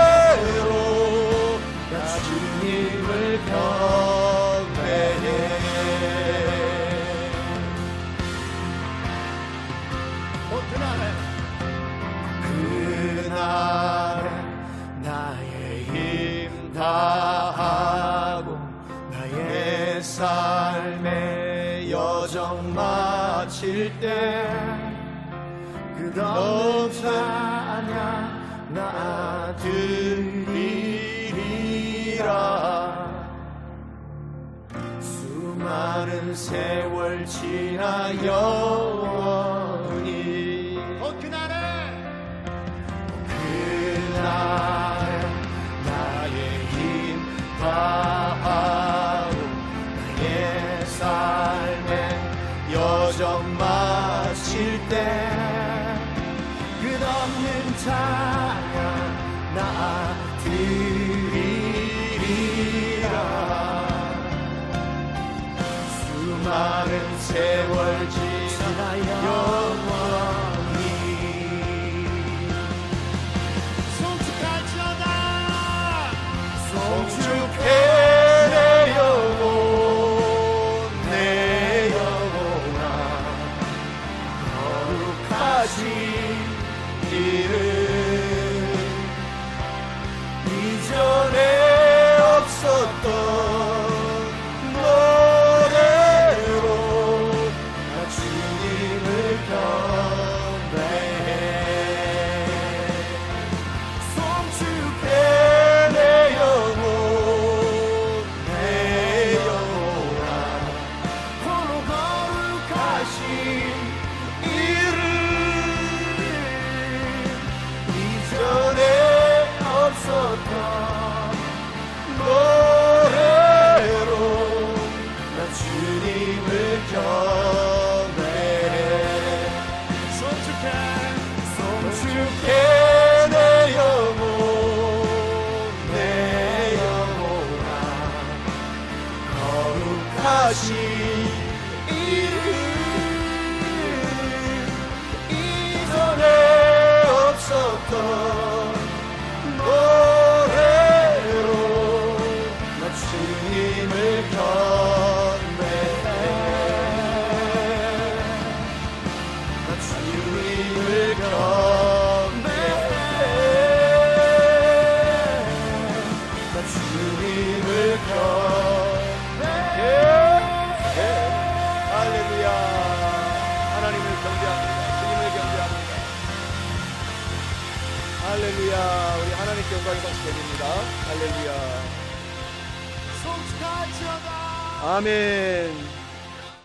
나 주님을 경배해. 그날에 나의 힘 다하고 나의 삶의 여정 마칠 때 끝없는 찬양 나 드리리라. 수많은 세월 지나 영원히 그날에 나의 힘 다하고 나의 삶의 여정 마칠 때 끝없는 찬양 나 드리리라. 수많은 세월 지나 영원히 송축할지어다. 송축해 내 영혼 내 영혼아 거룩하신 이름 이전에 없었던 노래로 나 주님을 경배해. 송축해 내 영혼 내 영혼아 홀로 거룩하신 이름 이전에 없었던 노래로 나 주님을 경배해. 송축해 내 영혼 내 영혼아 거룩하신 이름 할렐루야. 우리 하나님께 영광의 박수 드립니다. 할렐루야. 송축할지어다 아멘.